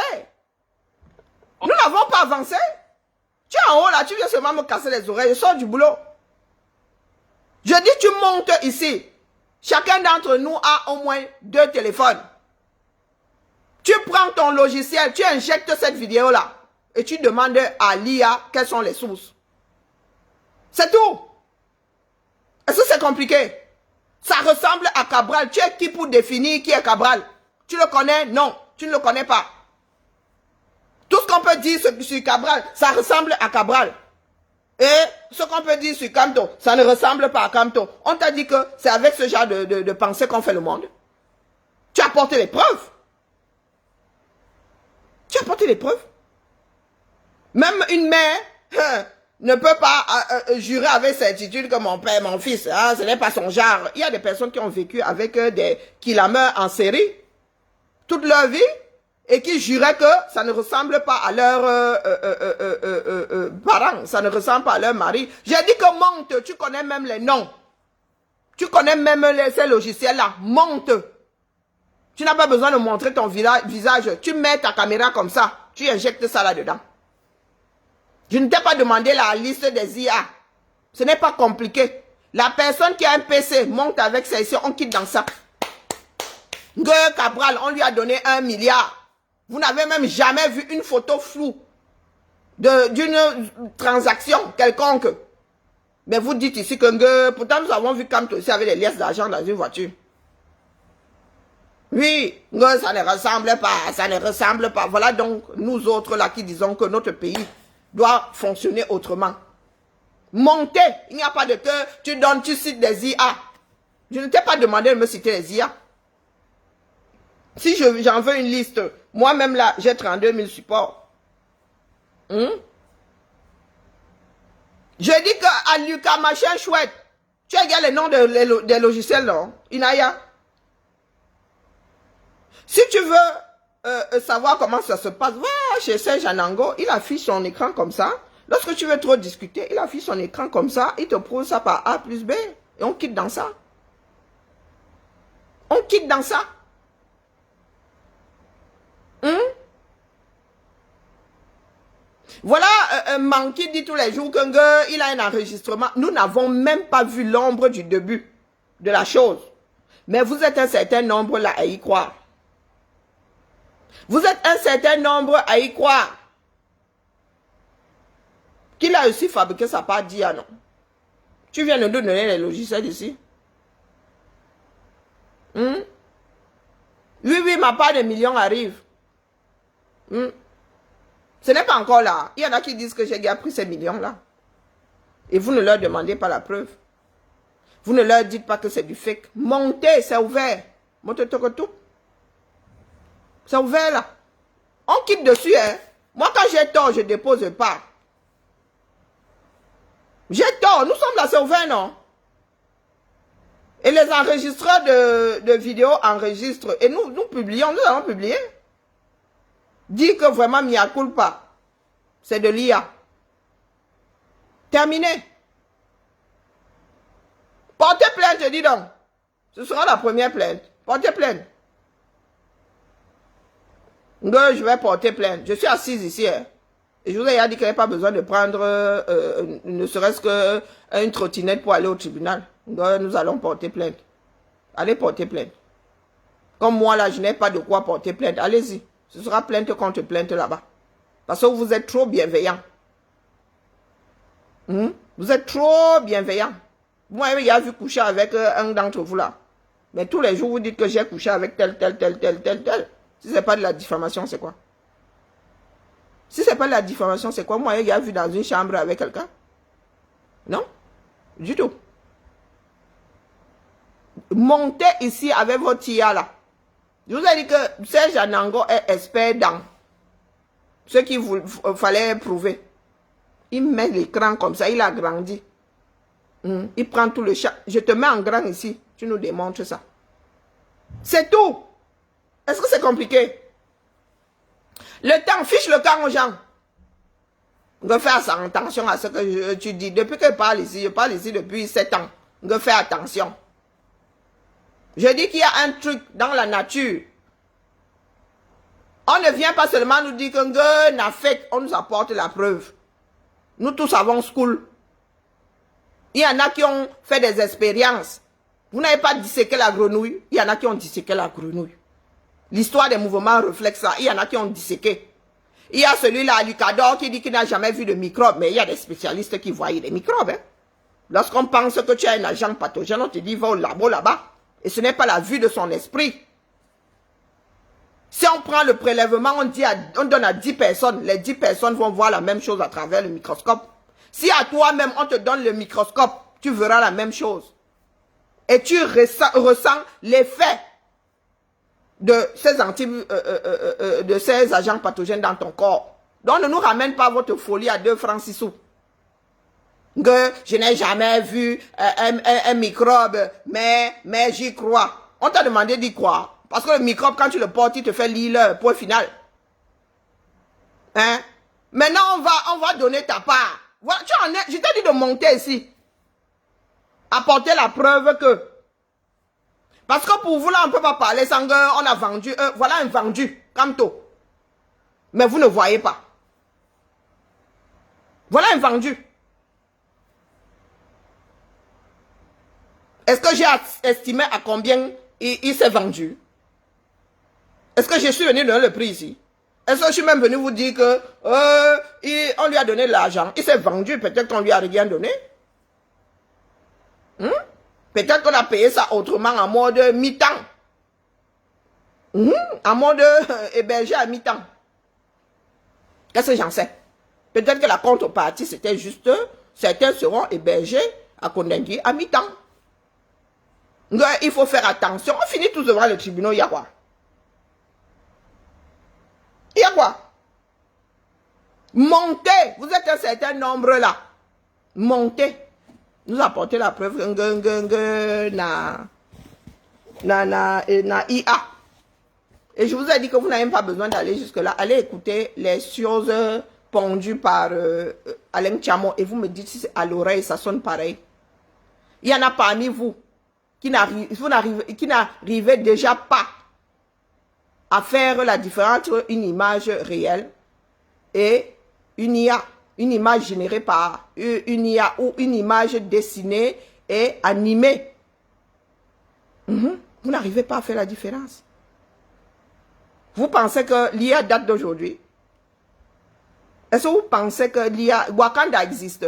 Nous n'avons pas avancé. Tu es en haut là, tu viens seulement me casser les oreilles. Je sors du boulot. Je dis, tu montes ici. Chacun d'entre nous a au moins 2 téléphones. Tu prends ton logiciel, tu injectes cette vidéo là. Et tu demandes à l'IA quelles sont les sources. C'est tout. Est-ce que c'est compliqué? Ça ressemble à Cabral. Tu es qui pour définir qui est Cabral? Tu le connais? Non, tu ne le connais pas. Tout ce qu'on peut dire sur Cabral, ça ressemble à Cabral. Et ce qu'on peut dire sur Kamto, ça ne ressemble pas à Kamto. On t'a dit que c'est avec ce genre de pensée qu'on fait le monde. Tu as apporté les preuves. Tu as apporté les preuves. Même une mère ne peut pas jurer avec certitude que mon père, mon fils, hein, ce n'est pas son genre. Il y a des personnes qui ont vécu avec des killameurs en série toute leur vie. Et qui juraient que ça ne ressemble pas à leurs parents, ça ne ressemble pas à leur mari. J'ai dit que monte, tu connais même les noms. Tu connais même ces logiciels-là. Monte. Tu n'as pas besoin de montrer ton visage. Tu mets ta caméra comme ça. Tu injectes ça là-dedans. Je ne t'ai pas demandé la liste des IA. Ce n'est pas compliqué. La personne qui a un PC monte avec ça ici, on quitte dans ça. Nguyen Cabral, on lui a donné 1 milliard. Vous n'avez même jamais vu une photo floue d'une transaction quelconque. Mais vous dites ici que pourtant nous avons vu Kamto aussi avec des liasses d'argent dans une voiture. Oui, ça ne ressemble pas, ça ne ressemble pas. Voilà donc nous autres là qui disons que notre pays doit fonctionner autrement. Montez, il n'y a pas de que tu cites des IA. Je ne t'ai pas demandé de me citer les IA. Si j'en veux une liste, moi-même là, j'ai 32 000 supports. Je dis que à Lucas, machin chouette, tu regardes les noms des logiciels, non? Inaya. Si tu veux savoir comment ça se passe, va chez Serge Anango, il affiche son écran comme ça. Lorsque tu veux trop discuter, il affiche son écran comme ça, il te prouve ça par A plus B, et on quitte dans ça. On quitte dans ça. Voilà Manki dit tous les jours qu'il a un enregistrement. Nous n'avons même pas vu l'ombre du début de la chose. Mais vous êtes un certain nombre là à y croire. Vous êtes un certain nombre à y croire. Qu'il a aussi fabriqué sa part d'IA, non? Tu viens de nous donner les logiciels ici. Oui, oui, ma part de millions arrive. Ce n'est pas encore là. Il y en a qui disent que j'ai déjà pris ces millions-là. Et vous ne leur demandez pas la preuve. Vous ne leur dites pas que c'est du fake. Montez, c'est ouvert. Montez tout. C'est ouvert là. On quitte dessus, hein. Moi, quand j'ai tort, je dépose pas. J'ai tort. Nous sommes là, c'est ouvert, non? Et les enregistreurs de vidéos enregistrent. Et nous publions, nous allons publier. Dit que vraiment, mea culpa. C'est de l'IA. Terminé. Portez plainte, dis donc. Ce sera la première plainte. Portez plainte. Je vais porter plainte. Je suis assise ici. Hein. Et je vous ai dit qu'il n'y avait pas besoin de prendre ne serait-ce qu'une trottinette pour aller au tribunal. Nous allons porter plainte. Allez porter plainte. Comme moi là, je n'ai pas de quoi porter plainte. Allez-y. Ce sera plainte contre plainte là-bas. Parce que vous êtes trop bienveillants. Vous êtes trop bienveillants. Moi, il y a vu coucher avec un d'entre vous là. Mais tous les jours, vous dites que j'ai couché avec tel. Si ce n'est pas de la diffamation, c'est quoi? Si ce n'est pas de la diffamation, c'est quoi? Moi, il y a vu dans une chambre avec quelqu'un? Non? Du tout. Montez ici avec votre IA là. Je vous ai dit que Serge Anango est expert dans ce qu'il fallait prouver. Il met l'écran comme ça, il a grandi. Il prend tout le chat. Je te mets en grand ici. Tu nous démontres ça. C'est tout. Est-ce que c'est compliqué? Le temps, fiche le camp aux gens. Je fais attention à ce que tu dis. Depuis que je parle ici depuis 7 ans. Je fais attention. Je dis qu'il y a un truc dans la nature. On ne vient pas seulement nous dire que n'a fait, on nous apporte la preuve. Nous tous avons school. Il y en a qui ont fait des expériences. Vous n'avez pas disséqué la grenouille. Il y en a qui ont disséqué la grenouille. L'histoire des mouvements reflète ça. Il y en a qui ont disséqué. Il y a celui-là, Lucador, qui dit qu'il n'a jamais vu de microbes. Mais il y a des spécialistes qui voient des microbes. Hein. Lorsqu'on pense que tu as un agent pathogène, on te dit va au labo là-bas. Et ce n'est pas la vue de son esprit. Si on prend le prélèvement, on donne à 10 personnes. Les 10 personnes vont voir la même chose à travers le microscope. Si à toi-même, on te donne le microscope, tu verras la même chose. Et tu ressens l'effet de ces agents pathogènes dans ton corps. Donc, ne nous ramène pas votre folie à 2 francs 6 sous. Que je n'ai jamais vu un microbe, mais j'y crois. On t'a demandé d'y croire. Parce que le microbe, quand tu le portes, il te fait lire, point final. Hein? Maintenant, on va donner ta part. Voilà, je t'ai dit de monter ici. Apporter la preuve que. Parce que pour vous, là, on ne peut pas parler sans qu'on a vendu. Voilà un vendu, Camto. Mais vous ne voyez pas. Voilà un vendu. Est-ce que j'ai estimé à combien il s'est vendu? Est-ce que je suis venu donner le prix ici? Est-ce que je suis même venu vous dire que on lui a donné de l'argent? Il s'est vendu, peut-être qu'on lui a rien donné. Peut-être qu'on a payé ça autrement en mode mi-temps. En mode hébergé à mi-temps. Qu'est-ce que j'en sais? Peut-être que la contrepartie, c'était juste, certains seront hébergés à Kondengui à mi-temps. Il faut faire attention. On finit tous devant le tribunal, il y a quoi? Il y a quoi? Montez. Vous êtes un certain nombre là. Montez. Nous apportez la preuve na IA. Et je vous ai dit que vous n'avez même pas besoin d'aller jusque-là. Allez écouter les choses pondues par Alain Tchamo et vous me dites si c'est à l'oreille, ça sonne pareil. Il y en a parmi vous qui n'arrivez déjà pas à faire la différence entre une image réelle et une IA, une image générée par une IA ou une image dessinée et animée. Vous n'arrivez pas à faire la différence. Vous pensez que l'IA date d'aujourd'hui? Est-ce que vous pensez que l'IA, Wakanda existe?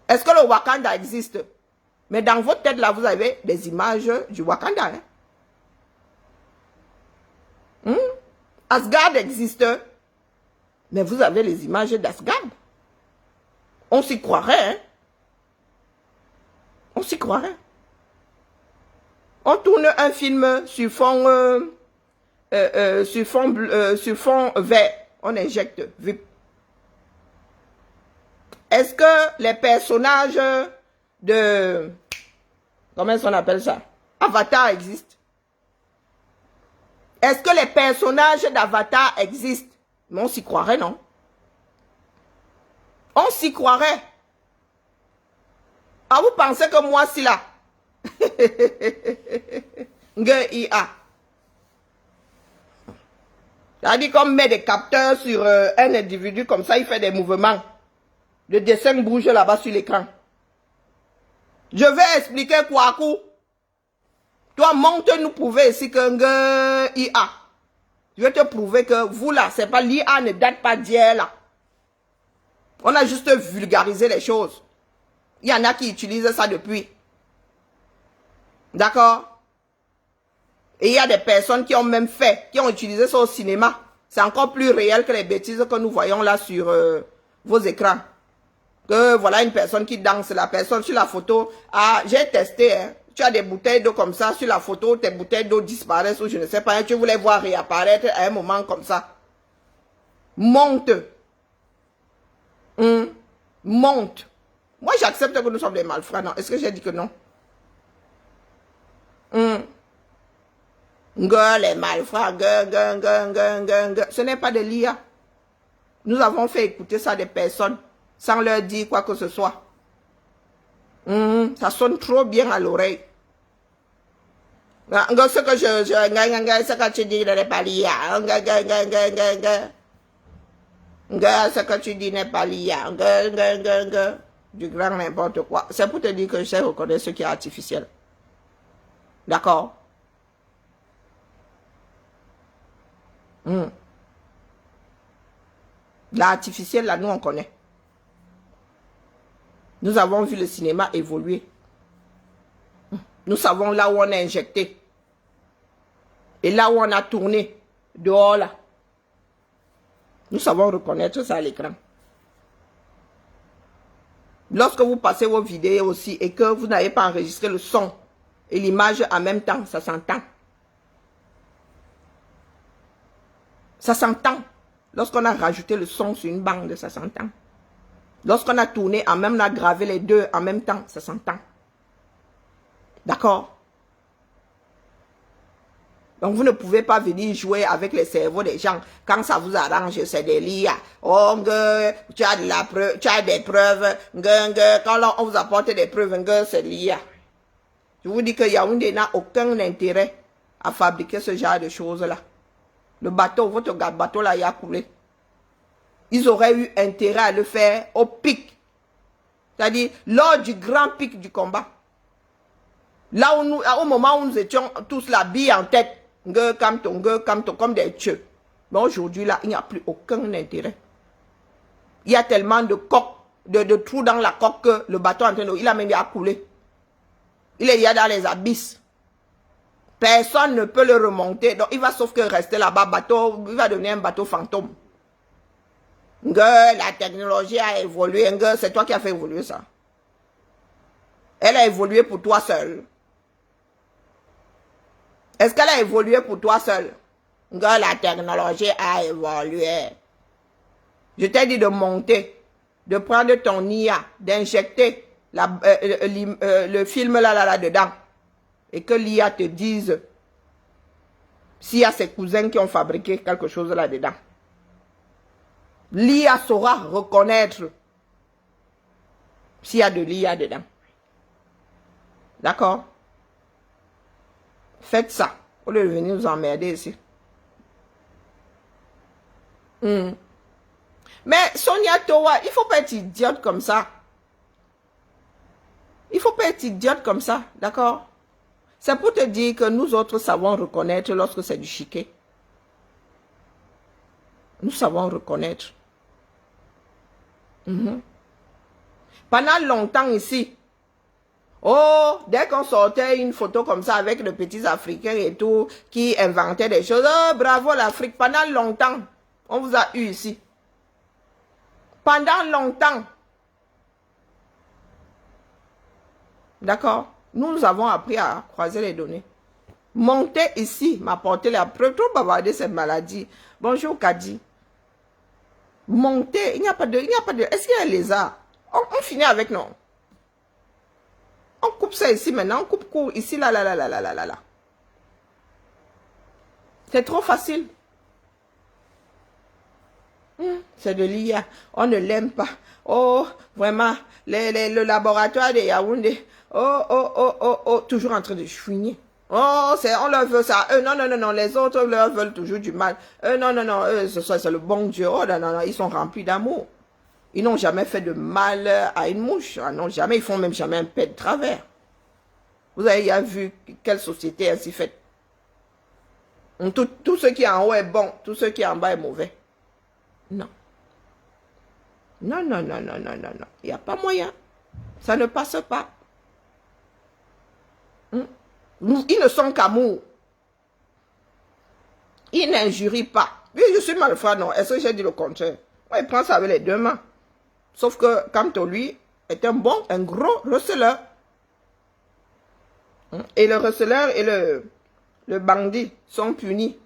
Est-ce que le Wakanda existe? Mais dans votre tête, là, vous avez des images du Wakanda. Asgard existe, mais vous avez les images d'Asgard. On s'y croirait, hein? On s'y croirait. On tourne un film sur fond, sur fond vert. On injecte VIP. Est-ce que les personnages de... Comment on appelle ça? Avatar existent? Est-ce que les personnages d'Avatar existent? Mais on s'y croirait, non? On s'y croirait. Ah, vous pensez que moi, si là? IA. C'est-à-dire qu'on met des capteurs sur un individu comme ça, il fait des mouvements. Le dessin bouge là-bas sur l'écran. Je vais expliquer Kwaku. Toi, monte nous prouver ici que IA. Je vais te prouver que vous là, c'est pas l'IA ne date pas d'hier là. On a juste vulgarisé les choses. Il y en a qui utilisent ça depuis. D'accord? Et il y a des personnes qui ont même fait, qui ont utilisé ça au cinéma. C'est encore plus réel que les bêtises que nous voyons là sur vos écrans. Que voilà une personne qui danse, la personne sur la photo. Ah, j'ai testé, hein. Tu as des bouteilles d'eau comme ça, sur la photo, tes bouteilles d'eau disparaissent ou je ne sais pas, hein, tu voulais voir réapparaître à un moment comme ça. Monte. Monte. Moi, j'accepte que nous sommes des malfrats, non? Est-ce que j'ai dit que non? Les malfrats, ce n'est pas de l'IA. Nous avons fait écouter ça à des personnes sans leur dire quoi que ce soit. Ça sonne trop bien à l'oreille. Ce que tu dis n'est pas l'IA. Ce que tu dis n'est pas l'IA. Du grand n'importe quoi. C'est pour te dire que je sais reconnaître ce qui est artificiel. D'accord? L'artificiel, là, nous, on connaît. Nous avons vu le cinéma évoluer. Nous savons là où on a injecté. Et là où on a tourné. Dehors, là. Nous savons reconnaître ça à l'écran. Lorsque vous passez vos vidéos aussi et que vous n'avez pas enregistré le son et l'image en même temps, ça s'entend. Ça s'entend. Lorsqu'on a rajouté le son sur une bande, ça s'entend. Lorsqu'on a tourné, en même on a gravé les deux en même temps, ça s'entend. D'accord? Donc vous ne pouvez pas venir jouer avec les cerveaux des gens. Quand ça vous arrange, c'est des l'IA. Oh, tu as de la preuve, tu as des preuves. Quand on vous apporte des preuves, c'est l'IA. Je vous dis que Yaoundé n'a aucun intérêt à fabriquer ce genre de choses-là. Le bateau, votre bateau là, il a coulé. Ils auraient eu intérêt à le faire au pic. C'est-à-dire, lors du grand pic du combat. Là où nous, au moment où nous étions tous la bille en tête. Comme des tueux. Mais aujourd'hui, là, il n'y a plus aucun intérêt. Il y a tellement de coques, de trous dans la coque que le bateau en train de... Il a même à couler. Il est dans les abysses. Personne ne peut le remonter. Donc, il va sauf que rester là-bas, bateau, il va devenir un bateau fantôme. La technologie a évolué. C'est toi qui as fait évoluer ça. Elle a évolué pour toi seul. Est-ce qu'elle a évolué pour toi seul? La technologie a évolué. Je t'ai dit de monter, de prendre ton IA, d'injecter le film là-dedans. Et que l'IA te dise s'il y a ses cousins qui ont fabriqué quelque chose là-dedans. L'IA saura reconnaître s'il y a de l'IA dedans. D'accord? Faites ça. Au lieu de venir nous emmerder ici. Mais Sonia Towa, il ne faut pas être idiote comme ça. Il ne faut pas être idiote comme ça, d'accord? C'est pour te dire que nous autres savons reconnaître lorsque c'est du chiquet. Nous savons reconnaître. Pendant longtemps ici, oh, dès qu'on sortait une photo comme ça avec les petits Africains et tout, qui inventaient des choses, oh, bravo l'Afrique, pendant longtemps, on vous a eu ici. Pendant longtemps. D'accord? Nous avons appris à croiser les données. Monter ici, m'apporter la preuve, trop bavarder cette maladie. Bonjour Kadi. Monter, il n'y a pas de, est-ce qu'il y a un lézard? On finit avec non. On coupe ça ici maintenant, on coupe court ici, là. C'est trop facile. C'est de l'IA. On ne l'aime pas. Oh, vraiment, le laboratoire de Yaoundé. Oh, toujours en train de chouiner. Oh, on leur veut ça. Non, les autres leur veulent toujours du mal. Non, c'est le bon Dieu. Oh, non, ils sont remplis d'amour. Ils n'ont jamais fait de mal à une mouche. Non, jamais, ils font même jamais un pet de travers. Vous avez vu quelle société est ainsi faite. Tout ce qui est en haut est bon, tout ce qui est en bas est mauvais. Non. Non. Il n'y a pas moyen. Ça ne passe pas. Ils ne sont qu'amour. Ils n'injurient pas. Oui, je suis malfrat, non. Est-ce que j'ai dit le contraire? Moi, il prend ça avec les deux mains. Sauf que, quant à lui, est un gros receleur. Et le receleur et le bandit sont punis.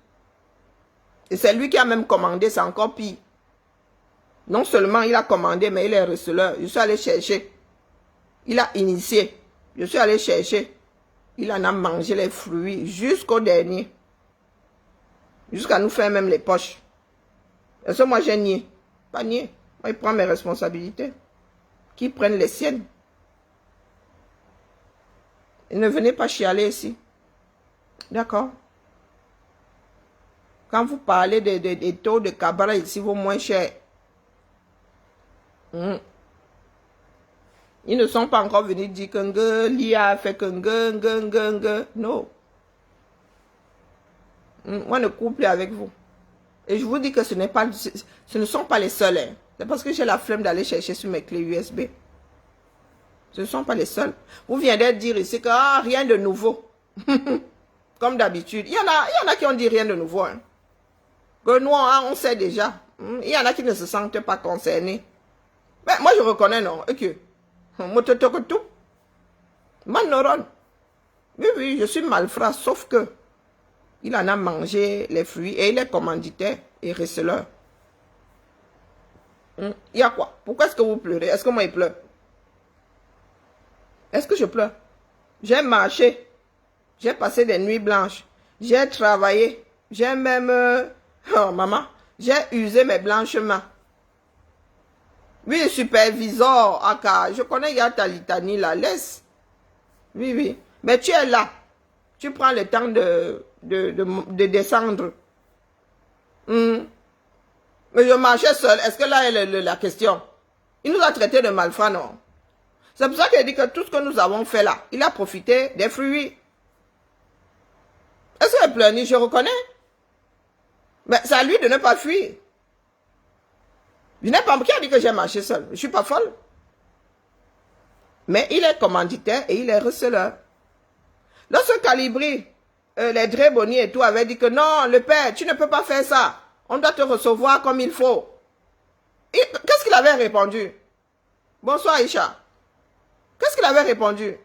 Et c'est lui qui a même commandé, c'est encore pire. Non seulement il a commandé, mais il est receleur. Je suis allé chercher. Il a initié. Je suis allé chercher. Il en a mangé les fruits jusqu'au dernier. Jusqu'à nous faire même les poches. Est-ce que moi j'ai nié? Pas nié. Moi, il prend mes responsabilités. Qui prennent les siennes. Et ne venez pas chialer ici. D'accord? Quand vous parlez des taux de cabra ici, vaut moins cher. Ils ne sont pas encore venus dire que l'IA fait que non. Moi, ne coupe plus avec vous. Et je vous dis que ce ne sont pas les seuls. Hein. C'est parce que j'ai la flemme d'aller chercher sur mes clés USB. Ce ne sont pas les seuls. Vous viendrez dire ici que rien de nouveau. Comme d'habitude. Il y en a qui ont dit rien de nouveau. Hein. Que nous, on sait déjà. Il y en a qui ne se sentent pas concernés. Mais moi, je reconnais, non. Ok. Mototokotou. Manoron. Oui, je suis malfrat, sauf que il en a mangé les fruits et il est commanditaire et receleur. Il y a quoi? Pourquoi est-ce que vous pleurez? Est-ce que moi, il pleure? Est-ce que je pleure? J'ai marché. J'ai passé des nuits blanches. J'ai travaillé. J'ai même... oh, maman. J'ai usé mes blanches mains. Oui, superviseur, Aka. Je connais Yata Litani, la laisse. Oui. Mais tu es là. Tu prends le temps de descendre. Mais je marchais seul. Est-ce que là est la question? Il nous a traités de malfrats, non? C'est pour ça qu'il dit que tout ce que nous avons fait là, il a profité des fruits. Est-ce qu'il est pleurniche? Je reconnais. Mais c'est à lui de ne pas fuir. Je n'ai pas qui a dit que j'ai marché seul. Je ne suis pas folle. Mais il est commanditaire et il est receleur. Lorsque Calibri, les Dréboni et tout avaient dit que non, le père, tu ne peux pas faire ça. On doit te recevoir comme il faut. Qu'est-ce qu'il avait répondu? Bonsoir Aïcha. Qu'est-ce qu'il avait répondu?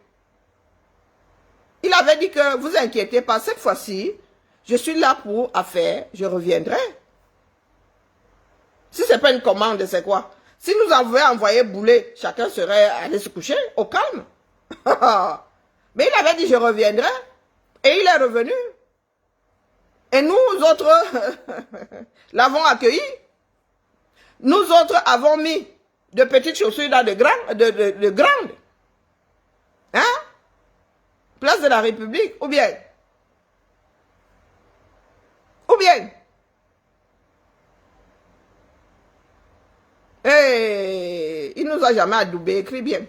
Il avait dit que vous inquiétez pas, cette fois-ci, je suis là pour affaire, je reviendrai. Si ce n'est pas une commande, c'est quoi? Si nous avions envoyé bouler, chacun serait allé se coucher au calme. Mais il avait dit je reviendrai. Et il est revenu. Et nous autres l'avons accueilli. Nous autres avons mis de petites chaussures dans de grandes. Hein? Place de la République. Ou bien. Et il nous a jamais adoubé, écrit bien.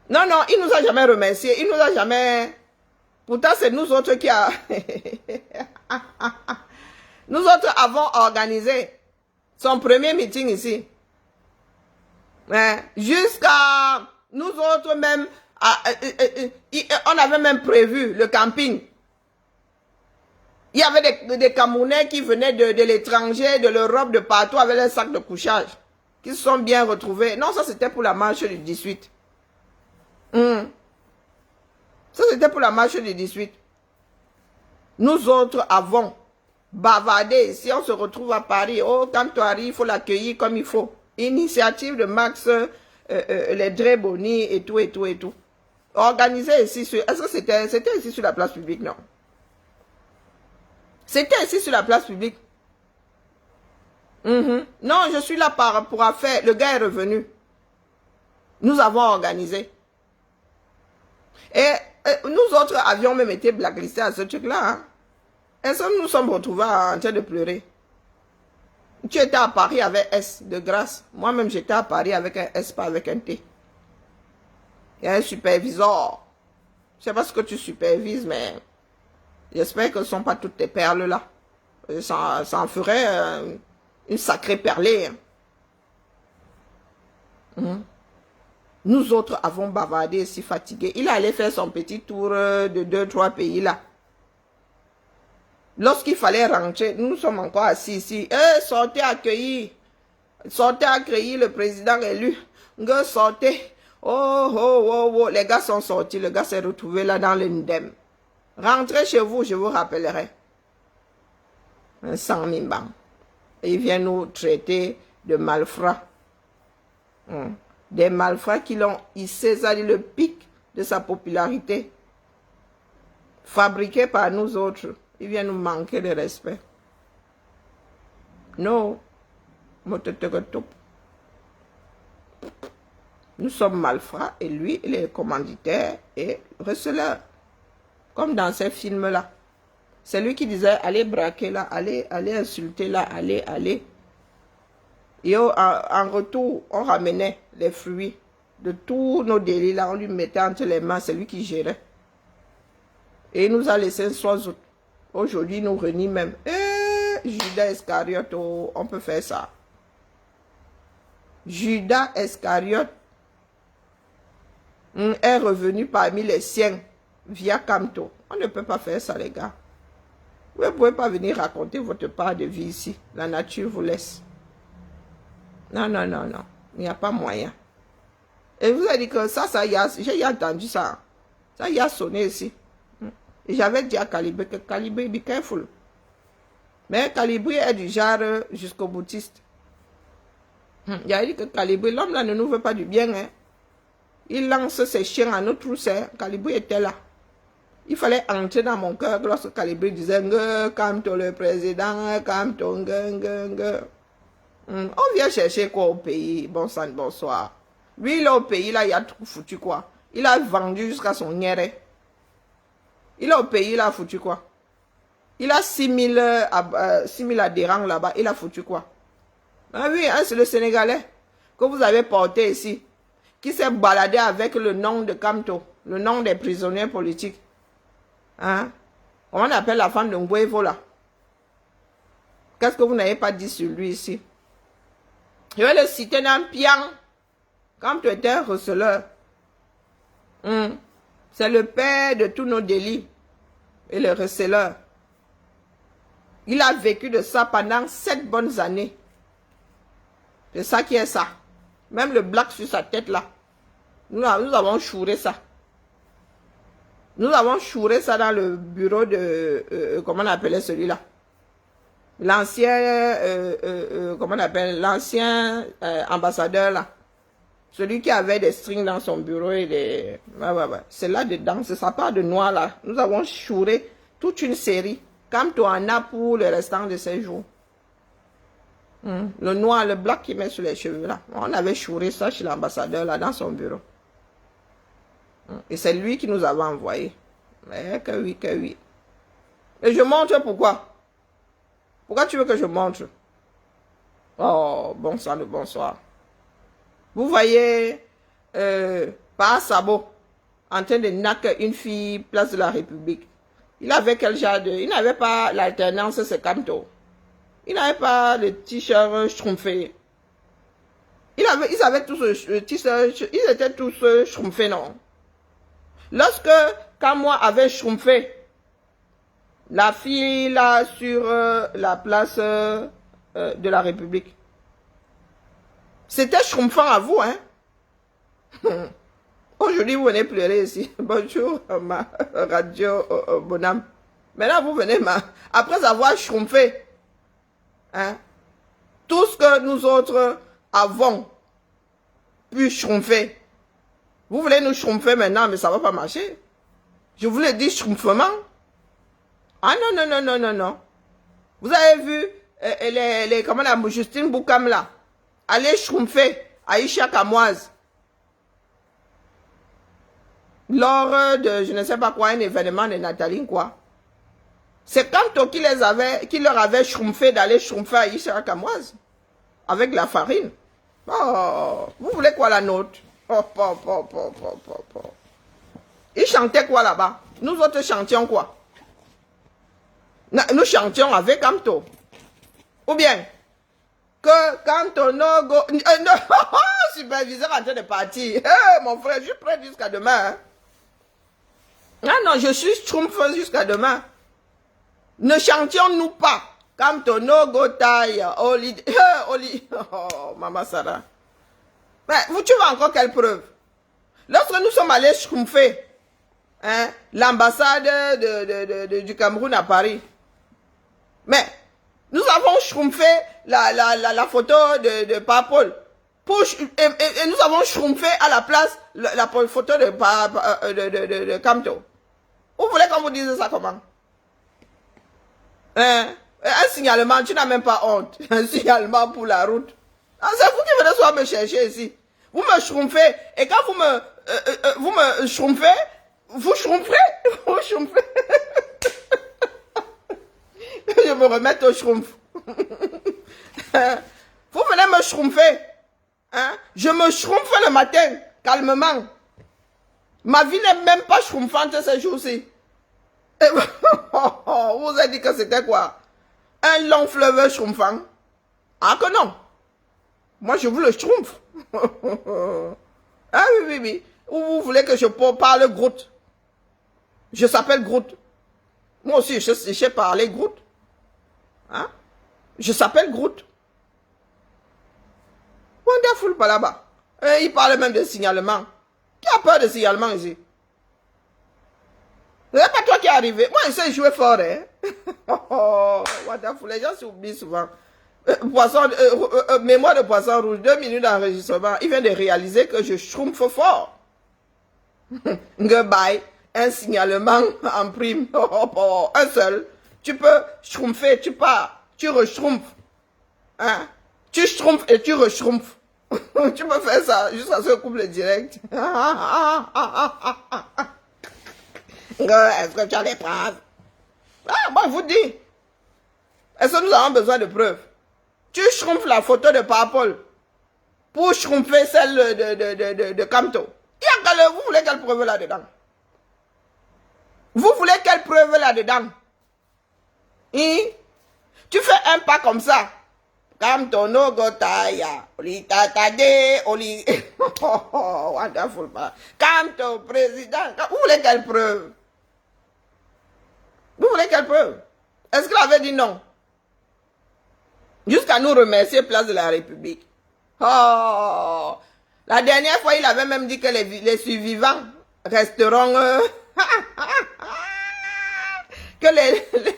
Non, non, il nous a jamais remercié, il nous a jamais... Pourtant, c'est nous autres qui a... Nous autres avons organisé son premier meeting ici. Hein? Jusqu'à... Nous autres même... on avait même prévu le camping. Il y avait des Camerounais qui venaient de l'étranger, de l'Europe, de partout avec leurs sacs de couchage. Qui se sont bien retrouvés. Non, ça c'était pour la marche du 18. Ça c'était pour la marche du 18. Nous autres avons bavardé. Si on se retrouve à Paris, oh, quand tu arrives, il faut l'accueillir comme il faut. Initiative de Max, les Dreboni et tout, et tout, et tout. Organisé ici sur... Est-ce que c'était ici sur la place publique? Non. C'était ici sur la place publique. Non, je suis là pour affaire. Le gars est revenu. Nous avons organisé. Et nous autres avions même été blacklistés à ce truc-là. Hein? Et ça, nous sommes retrouvés en train de pleurer. Tu étais à Paris avec S, de grâce. Moi-même, j'étais à Paris avec un S, pas avec un T. Il y a un superviseur. Je ne sais pas ce que tu supervises, mais j'espère que ce ne sont pas toutes tes perles là. Ça en ferait une sacrée perlée. Nous autres avons bavardé, si fatigués. Il allait faire son petit tour de 2-3 pays là. Lorsqu'il fallait rentrer, nous sommes encore assis ici. Sortez accueillir. Sortez accueillir le président élu. Sortez. Oh. Les gars sont sortis. Le gars s'est retrouvé là dans l'indem. Rentrez chez vous, je vous rappellerai. 100 000 bancs. Et il vient nous traiter de malfrats. Des malfrats qui l'ont hissé, ça dit le pic de sa popularité. Fabriqué par nous autres. Il vient nous manquer de respect. Non. Nous sommes malfrats et lui, il est commanditaire et receleur. Comme dans ces films-là. C'est lui qui disait, allez braquer là, allez insulter là, allez. Et en retour, on ramenait les fruits de tous nos délits là, on lui mettait entre les mains, c'est lui qui gérait. Et il nous a laissé un soir. Aujourd'hui, il nous renie même. Judas Iscariote, on peut faire ça. Judas Iscariote est revenu parmi les siens via Camto. On ne peut pas faire ça, les gars. Vous ne pouvez pas venir raconter votre part de vie ici. La nature vous laisse. Non. Il n'y a pas moyen. Et vous avez dit que ça j'ai entendu ça. Ça y a sonné ici. Et j'avais dit à Calibre que Calibre, be careful. Mais Calibre est du genre jusqu'au boutiste. Il a dit que Calibre, l'homme là ne nous veut pas du bien. Hein. Il lance ses chiens à nos trousses. Calibre était là. Il fallait entrer dans mon cœur lorsque Calibre disait calme-toi le président, calme-toi, On vient chercher quoi au pays? Bon sang, bonsoir. Lui, là, au pays, là, il a tout foutu quoi? Il a vendu jusqu'à son niéré. Il est au pays, il a foutu quoi? Il a 6 000 adhérents là-bas, il a foutu quoi? Ah oui, hein, c'est le Sénégalais que vous avez porté ici, qui s'est baladé avec le nom de Camto, le nom des prisonniers politiques. Hein? Comment on appelle la femme de Nguevo là? Qu'est-ce que vous n'avez pas dit sur lui ici? Je vais le citer dans Pian. Quand tu étais un receleur. C'est le père de tous nos délits. Et le receleur. Il a vécu de ça pendant 7 bonnes années. C'est ça qui est ça. Même le black sur sa tête là. Nous avons chouré ça. Nous avons chouré ça dans le bureau de... comment on appelait celui-là? L'ancien... comment on appelle? L'ancien ambassadeur là. Celui qui avait des strings dans son bureau et des... Ouais. C'est là-dedans, c'est sa part de noir là. Nous avons chouré toute une série. Comme tu en as pour le restant de ses jours. Le noir, le black qui met sur les cheveux là. On avait chouré ça chez l'ambassadeur là dans son bureau. Et c'est lui qui nous avait envoyé. Mais que oui. Et je montre pourquoi. Pourquoi tu veux que je montre? Oh, bonsoir le bonsoir. Vous voyez, par sabot, en train de naquer une fille, place de la République. Il avait quel genre de... Il n'avait pas l'alternance, c'est Camto. Il n'avait pas le t-shirt schtroumpfé. Ils avaient tous le t-shirt, ils étaient tous schtroumpfés, non? Lorsque, quand moi avait schtroumpfé, la fille là sur la place de la République, c'était schtroumpfant à vous, hein? Aujourd'hui, vous venez pleurer ici. Bonjour, ma radio Bonham. Maintenant, vous venez, après avoir schtroumpfé, hein? Tout ce que nous autres avons pu schtroumpfer. Vous voulez nous schtroumpfer maintenant, mais ça ne va pas marcher. Je vous l'ai dit, schtroumpfement. Ah non, non, non, non, non, non. Vous avez vu comment la Justine Boukam là, aller schtroumpfer Aïcha Kamoise lors de, je ne sais pas quoi, un événement de Nathalie, quoi. C'est Kanto qui leur avait schtroumpfé d'aller schtroumpfer Aïcha Kamoise avec la farine. Oh, vous voulez quoi la note? Oh, oh, oh, oh, oh, oh, oh. Ils chantaient quoi là-bas? Nous autres chantions quoi? Nous chantions avec Kanto. Ou bien, que Kanto no go... non, superviseur en train de partir. Hey, mon frère, je suis prêt jusqu'à demain. Hein? Ah non, je suis schtroumpfeuse jusqu'à demain. Ne chantions-nous pas? Kanto no go taille. Oli... Oli... Oh, Maman Sarah. Mais tu veux encore quelle preuve? Lorsque nous sommes allés schtroumpfer hein, l'ambassade du Cameroun à Paris, mais nous avons schtroumpfé la photo de Paul. Et nous avons schtroumpfé à la place la photo de Camto. Vous voulez qu'on vous dise ça comment? Hein? Un signalement, tu n'as même pas honte. Un signalement pour la route. Ah, c'est vous qui venez soit me chercher ici. Vous me schtroumpfez. Et quand vous me schtroumpfez, vous schtroumpfez. Vous schtroumpfez. Je me remette au schtroumpf. Vous venez me schtroumpfer. Hein? Je me schtroumpfe le matin, calmement. Ma vie n'est même pas schtroumpfante ces jours-ci. Vous avez dit que c'était quoi? Un long fleuve schtroumpfant? Ah que non. Moi, je vous le schtroumpfe. Ah oui, oui, oui. Ou vous voulez que je parle Groot? Je s'appelle Groot. Moi aussi, je sais parler Groot. Hein? Je s'appelle Groot. Wonderful par là-bas. Il parle même de signalement. Qui a peur de signalement ici? Ce n'est pas toi qui es arrivé. Moi, je sais jouer fort. Hein? Oh, wonderful. Les gens s'oublient souvent. Mémoire de poisson rouge, 2 minutes d'enregistrement. Il vient de réaliser que je schtroumpfe fort. Goodbye. Un signalement en prime. Un seul. Tu peux schtroumpfer, tu pars. Tu reschtroumpfes. Hein? Tu schtroumpfes et tu reschtroumpfes. Tu peux faire ça jusqu'à ce couple direct. Est-ce que tu as les preuves? Ah, moi, je vous dis. Est-ce que nous avons besoin de preuves? Tu schtroumpfes la photo de Paul pour schtroumpfer celle de Camto. Vous voulez quelle preuve là-dedans? Vous voulez quelle preuve là-dedans? Tu fais un pas comme ça. Camto no gotaya. Oli tatade. Oli. Oh, wonderful. Camto président. Vous voulez quelle preuve? Vous voulez quelle preuve? Est-ce qu'il avait dit non? Jusqu'à nous remercier place de la République. Oh, la dernière fois, il avait même dit que les survivants resteront... que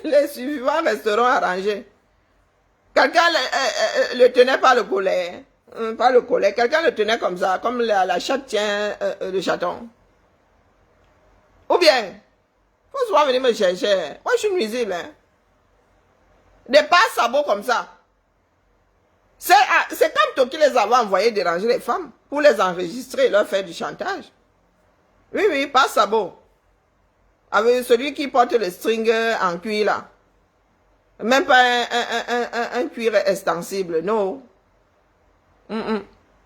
les survivants resteront arrangés. Quelqu'un le tenait par le collet. Par le collet. Quelqu'un le tenait comme ça, comme la chatte tient le chaton. Ou bien, faut souvent venir me chercher. Moi, je suis nuisible. Hein. Des pas sabots comme ça. C'est comme toi qui les avait envoyés déranger les femmes pour les enregistrer et leur faire du chantage. Oui, oui, pas sabot. Avec celui qui porte le string en cuir là. Même pas un cuir extensible, non.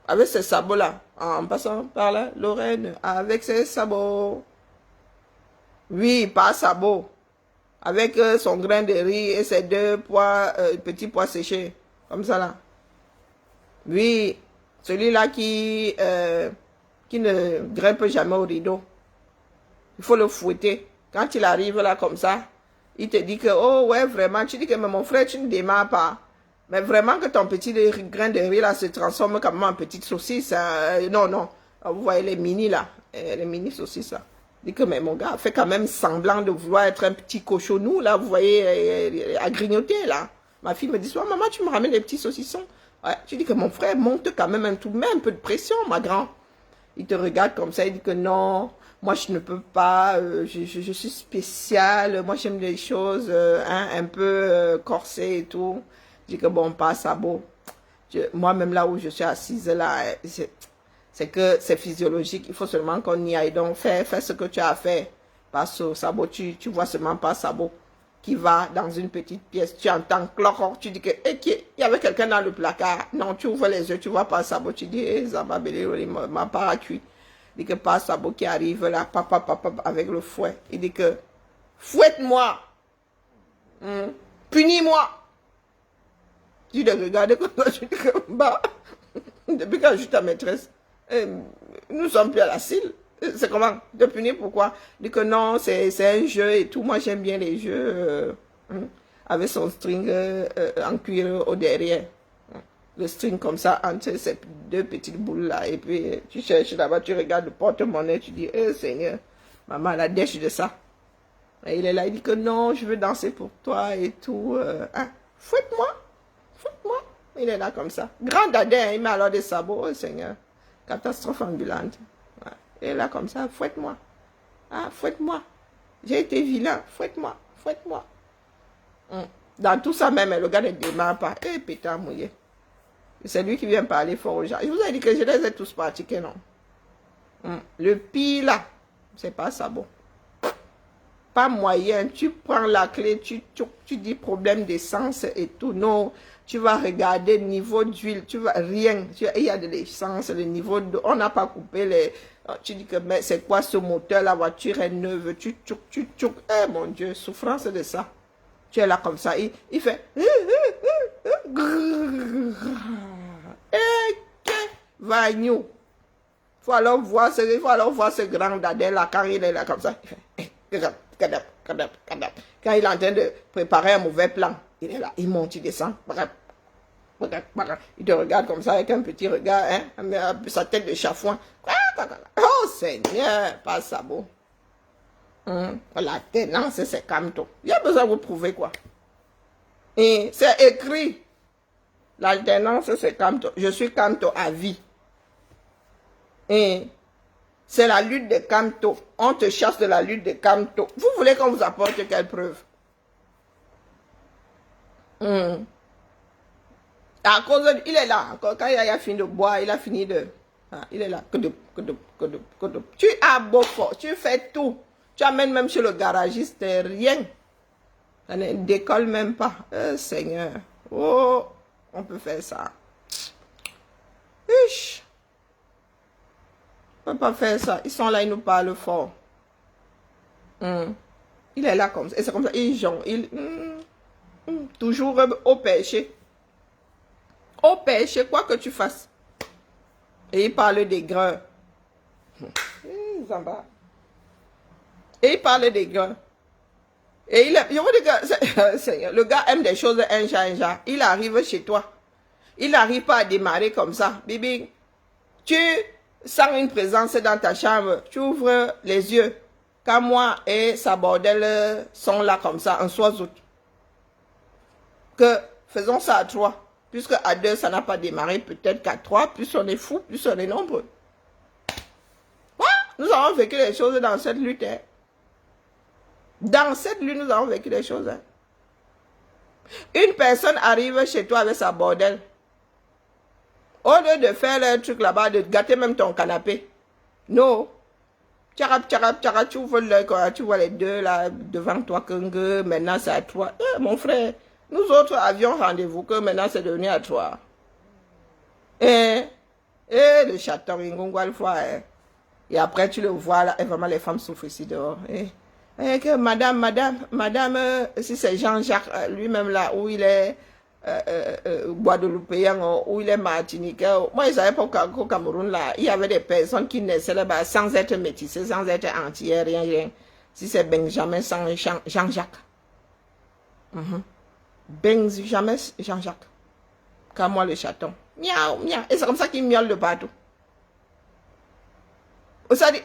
Avec ses sabots-là, en passant par là, Lorraine, avec ses sabots. Oui, pas sabots. Avec son grain de riz et ses deux petits pois séchés. Comme ça, là. Oui, celui-là qui ne grimpe jamais au rideau. Il faut le fouetter. Quand il arrive là comme ça, il te dit que, oh ouais, vraiment, tu dis que mais mon frère, tu ne démarres pas. Mais vraiment que ton petit grain de riz là se transforme comme en petite saucisse. Non, non. Vous voyez les mini là, les mini saucisses là. Dit que mais mon gars fait quand même semblant de vouloir être un petit cochonou là, vous voyez, à grignoter là. Ma fille me dit, oh, maman, tu me ramènes des petits saucissons. Ouais, tu dis que mon frère monte quand même un peu de pression, ma grande. Il te regarde comme ça, il dit que non, moi je ne peux pas, je suis spécial, moi j'aime des choses un peu corsées et tout. Je dis que bon, pas sabot. Moi-même là où je suis assise là, c'est que c'est physiologique, il faut seulement qu'on y aille. Donc fais ce que tu as à faire. Passe au sabot, tu vois seulement pas sabot qui va dans une petite pièce, tu entends cloc, tu dis que il y avait quelqu'un dans le placard. Non, tu ouvres les yeux, tu vois pas sabot, tu dis Zamba Belé, ma parapluie. Il dit que pas sabot qui arrive là, papa, avec le fouet. Il dit que fouette-moi, punis-moi. Tu le regardes comme ça, tu dis que bah, depuis quand je suis ta maîtresse, nous sommes plus à la cile. C'est comment? De punir pourquoi? Il dit que non, c'est un jeu et tout. Moi, j'aime bien les jeux avec son string en cuir au derrière. Le string comme ça, entre ces deux petites boules là. Et puis, tu cherches là-bas, tu regardes le porte-monnaie, tu dis, Seigneur, maman, la dèche de ça. Et il est là, il dit que non, je veux danser pour toi et tout. Fouette-moi, fouette-moi. Il est là comme ça. Grand dadin, il met alors des sabots, Seigneur. Catastrophe ambulante. Et là, comme ça, fouette-moi. Ah, fouette-moi. J'ai été vilain. Fouette-moi. Fouette-moi. Dans tout ça même, le gars ne démarre pas. Eh, pétard mouillé. C'est lui qui vient parler fort aux gens. Je vous ai dit que je les ai tous pratiqués, non? Le pire, là, c'est pas ça, bon. Pas moyen. Tu prends la clé, tu dis problème d'essence et tout. Non, tu vas regarder le niveau d'huile. Tu vas rien. Il y a de l'essence, le niveau de... On n'a pas coupé les... Tu dis que mais c'est quoi ce moteur, la voiture est neuve, tu tchouk. Eh mon Dieu, souffrance de ça. Tu es là comme ça, il fait... Vagnou. Il faut alors voir ce grand dadin là, quand il est là comme ça. Il fait... Quand il est en train de préparer un mauvais plan, il est là, il monte, il descend. Il te regarde comme ça avec un petit regard, hein, sa tête de chafouin. Oh Seigneur, pas ça beau. L'alternance, c'est Camto. Il y a besoin de vous prouver quoi. Et c'est écrit. L'alternance, c'est Camto. Je suis Camto à vie. Et c'est la lutte de Camto. On te chasse de la lutte de Camto. Vous voulez qu'on vous apporte quelle preuve? À cause de, il est là. Quand il a fini de boire, il a fini de... il est là. Tu as beau fort. Tu fais tout. Tu amènes même chez le garagiste. Rien. Ça ne décolle même pas. Seigneur. Oh, on peut faire ça. Ish. On ne peut pas faire ça. Ils sont là, ils nous parlent fort. Il est là comme ça. Et c'est comme ça. Ils jonglent. Toujours au péché. Au péché, quoi que tu fasses. Et il parle des grains. Et il parle des grains. Et je vous dis que le gars aime des choses un genre. Il arrive chez toi. Il n'arrive pas à démarrer comme ça. Bibi, tu sens une présence dans ta chambre. Tu ouvres les yeux. Quand moi et sa bordelle sont là comme ça, un soir août. Que faisons ça à 3. Puisque à 2, ça n'a pas démarré, peut-être qu'à 3, plus on est fou, plus on est nombreux. Nous avons vécu des choses dans cette lutte. Hein. Dans cette lutte, nous avons vécu des choses. Hein. Une personne arrive chez toi avec sa bordelle. Au lieu de faire le truc là-bas, de gâter même ton canapé. Non. Tu ouvres l'œil, tu vois les deux là devant toi. Maintenant, c'est à toi. Mon frère. Nous autres avions rendez-vous que maintenant c'est devenu à 3. Et le chaton, une fois. Et après, tu le vois là, et vraiment les femmes souffrent ici dehors. Et que madame, si c'est Jean-Jacques lui-même là, où il est Guadeloupéen, où il est Martiniquais. Moi, je savais pas qu'au Cameroun là, il y avait des personnes qui naissaient là-bas sans être métissées, sans être entières, rien. Si c'est Benjamin sans Jean-Jacques. Benjamin Jean-Jacques. Comme moi le chaton. Miaou, miaou. Et c'est comme ça qu'il miaule de partout. Ça dit,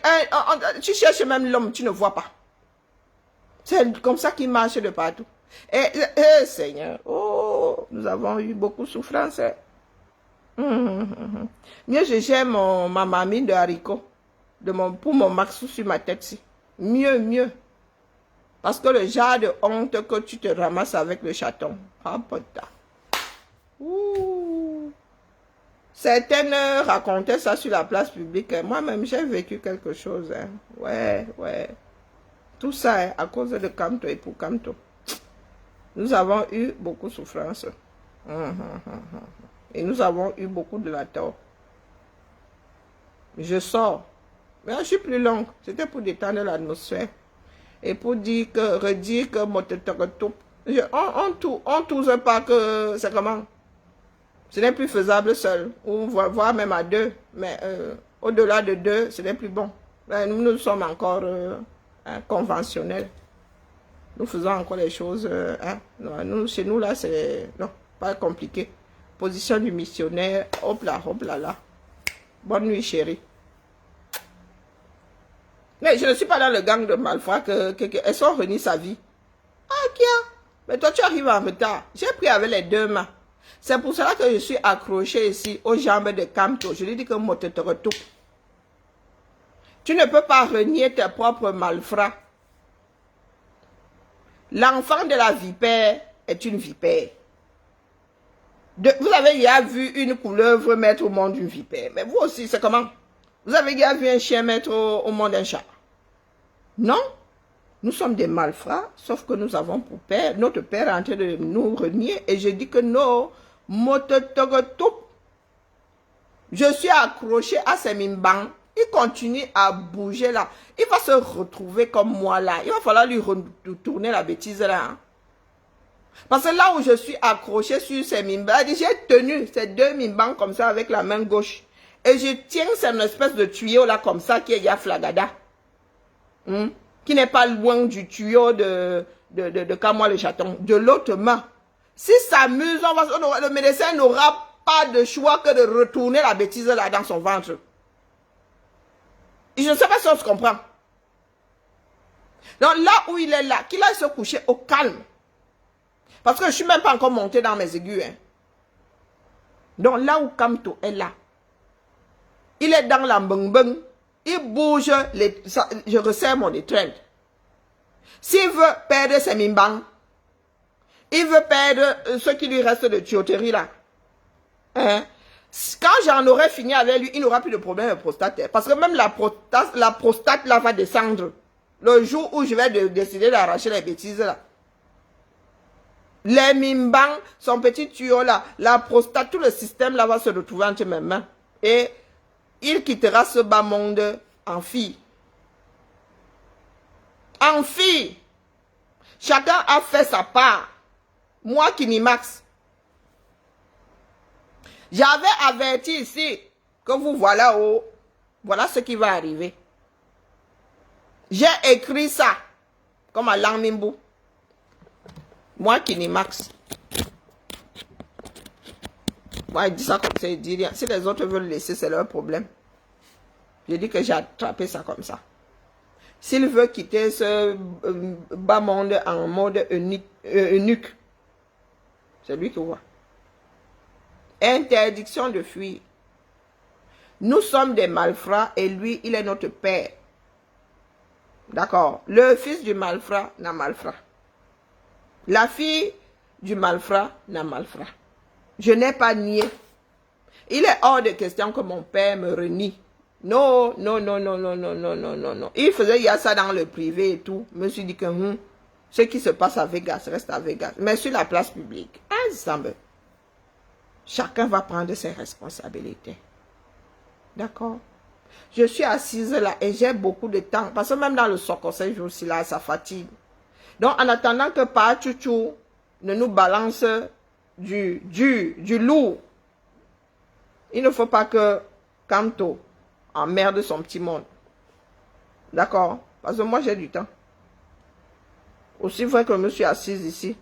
tu cherches même l'homme, tu ne vois pas. C'est comme ça qu'il marche de partout. Et Seigneur, oh, nous avons eu beaucoup de souffrance. Mieux, je gère ma mamie de haricots pour mon maxou sur ma tête. Si. Mieux. Parce que le genre de honte que tu te ramasses avec le chaton. Ah, putain. Certaines racontaient ça sur la place publique. Moi-même, j'ai vécu quelque chose. Hein. Ouais. Tout ça est à cause de Kamto et pour Kamto. Nous avons eu beaucoup de souffrance. Et nous avons eu beaucoup de la tort. Je sors. Mais je suis plus longue. C'était pour détendre l'atmosphère. Et pour redire que on touche pas que c'est comment. Ce n'est plus faisable seul. Ou voire même à 2. Mais au-delà de 2, ce n'est plus bon. Mais nous sommes encore conventionnels. Nous faisons encore les choses. Non, chez nous, là, c'est pas compliqué. Position du missionnaire. Hop là. Bonne nuit, chérie. Mais je ne suis pas dans le gang de malfrats elles sont reniées sa vie. Ah, Kia, mais toi, tu arrives en retard. J'ai pris avec les 2 mains. C'est pour cela que je suis accroché ici aux jambes de Kamto. Je lui dis que moi, te retourne. Tu ne peux pas renier tes propres malfrats. L'enfant de la vipère est une vipère. Vous avez déjà vu une couleuvre mettre au monde une vipère. Mais vous aussi, c'est comment? Vous avez déjà vu un chien mettre au monde un chat? Non. Nous sommes des malfrats, sauf que nous avons pour père, notre père est en train de nous renier. Et je dis que non, je suis accroché à ces mimbans. Il continue à bouger là. Il va se retrouver comme moi là. Il va falloir lui retourner la bêtise là. Hein. Parce que là où je suis accroché sur ces mimbans, j'ai tenu ces 2 mimbans comme ça avec la main gauche. Et je tiens cette espèce de tuyau là comme ça qui est Yaflagada. Qui n'est pas loin du tuyau de Kamoa le chaton. De l'autre main. Si s'amuse, le médecin n'aura pas de choix que de retourner la bêtise là dans son ventre. Et je ne sais pas si on se comprend. Donc là où il est là, qu'il aille se coucher au calme. Parce que je ne suis même pas encore monté dans mes aigus. Hein. Donc là où Kamto est là, il est dans la bung. Il bouge, je resserre mon étreinte. S'il veut perdre ses mimbans, il veut perdre ce qui lui reste de tuyauterie là. Hein? Quand j'en aurai fini avec lui, il n'aura plus de problème de prostate. Parce que même la prostate là va descendre. Le jour où je vais décider d'arracher les bêtises là. Les mimbans, son petit tuyau là, la prostate, tout le système là va se retrouver entre mes mains. Et il quittera ce bas monde en fille. En fille. Chacun a fait sa part. Moi, Kinimax. J'avais averti ici que vous voilà où. Voilà ce qui va arriver. J'ai écrit ça comme à Langmimbu. Moi, Kinimax. Moi, il dit ça comme ça, il dit rien. Si les autres veulent laisser, c'est leur problème. Je dis que j'ai attrapé ça comme ça. S'il veut quitter ce bas monde en mode eunuque, c'est lui qui voit. Interdiction de fuir. Nous sommes des malfrats et lui, il est notre père. D'accord. Le fils du malfrat n'a malfrat. La fille du malfrat n'a malfrat. Je n'ai pas nié. Il est hors de question que mon père me renie. Non. Il faisait il y a ça dans le privé et tout. Je me suis dit que Ce qui se passe à Vegas reste à Vegas. Mais sur la place publique, ensemble, chacun va prendre ses responsabilités. D'accord? Je suis assise là et j'ai beaucoup de temps. Parce que même dans le conseil aussi là, ça fatigue. Donc, en attendant que Pa Chouchou ne nous balance du lourd, il ne faut pas que Kanto emmerde son petit monde. D'accord? Parce que moi, j'ai du temps. Aussi vrai que je me suis assise ici,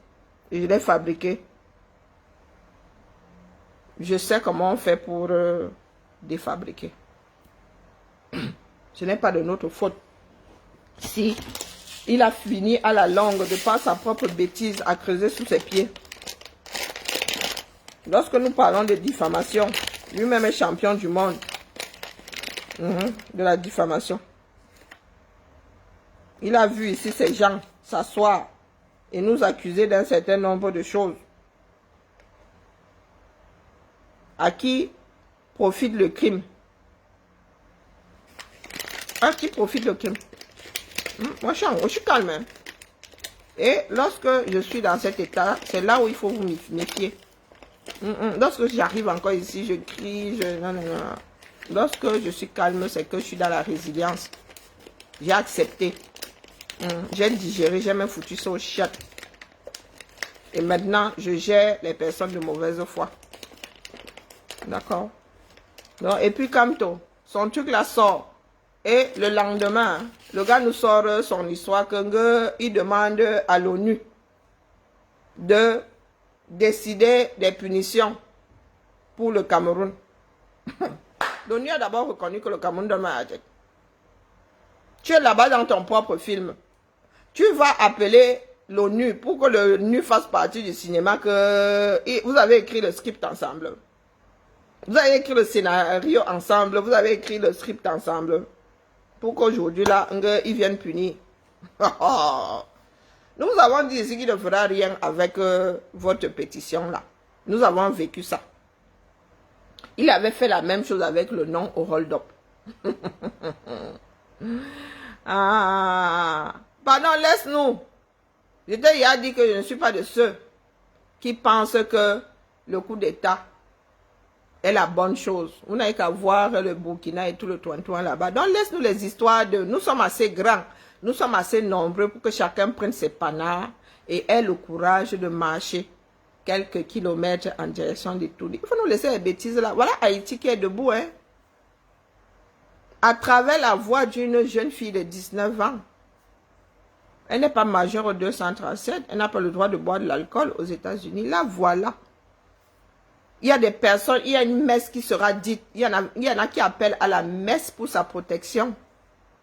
et je l'ai fabriqué. Je sais comment on fait pour défabriquer. Ce n'est pas de notre faute. Si il a fini à la longue de par sa propre bêtise à creuser sous ses pieds. Lorsque nous parlons de diffamation, lui-même est champion du monde de la diffamation. Il a vu ici ces gens s'asseoir et nous accuser d'un certain nombre de choses. À qui profite le crime? À qui profite le crime? Moi, je suis calme. Hein? Et lorsque je suis dans cet état, c'est là où il faut vous méfier. Lorsque j'arrive encore ici, je crie, non. Lorsque je suis calme, c'est que je suis dans la résilience. J'ai accepté. J'ai digéré, j'ai même foutu ça au chat. Et maintenant, je gère les personnes de mauvaise foi. D'accord? Et puis, Kanto, son truc là sort. Et le lendemain, le gars nous sort son histoire qu'il demande à l'ONU de décider des punitions pour le Cameroun. L'ONU a d'abord reconnu que le Cameroun donne à la tête. Tu es là-bas dans ton propre film. Tu vas appeler l'ONU pour que l'ONU fasse partie du cinéma que vous avez écrit le script ensemble. Vous avez écrit le scénario ensemble. Vous avez écrit le script ensemble. Pour qu'aujourd'hui, là, ils viennent punir. Nous avons dit ici qu'il ne fera rien avec votre pétition-là. Nous avons vécu ça. Il avait fait la même chose avec le nom au hold-up. Pardon, laisse-nous. Je t'ai hier dit que je ne suis pas de ceux qui pensent que le coup d'État est la bonne chose. Vous n'avez qu'à voir le Burkina et tout le toin là-bas. Donc, laisse-nous les histoires de... Nous sommes assez grands, nous sommes assez nombreux pour que chacun prenne ses panards et ait le courage de marcher quelques kilomètres en direction de tout. Il faut nous laisser les bêtises là. Voilà Haïti qui est debout, hein. À travers la voix d'une jeune fille de 19 ans. Elle n'est pas majeure au 237. Elle n'a pas le droit de boire de l'alcool aux États-Unis. La voilà. Il y a des personnes, il y a une messe qui sera dite. Il y en a qui appellent à la messe pour sa protection.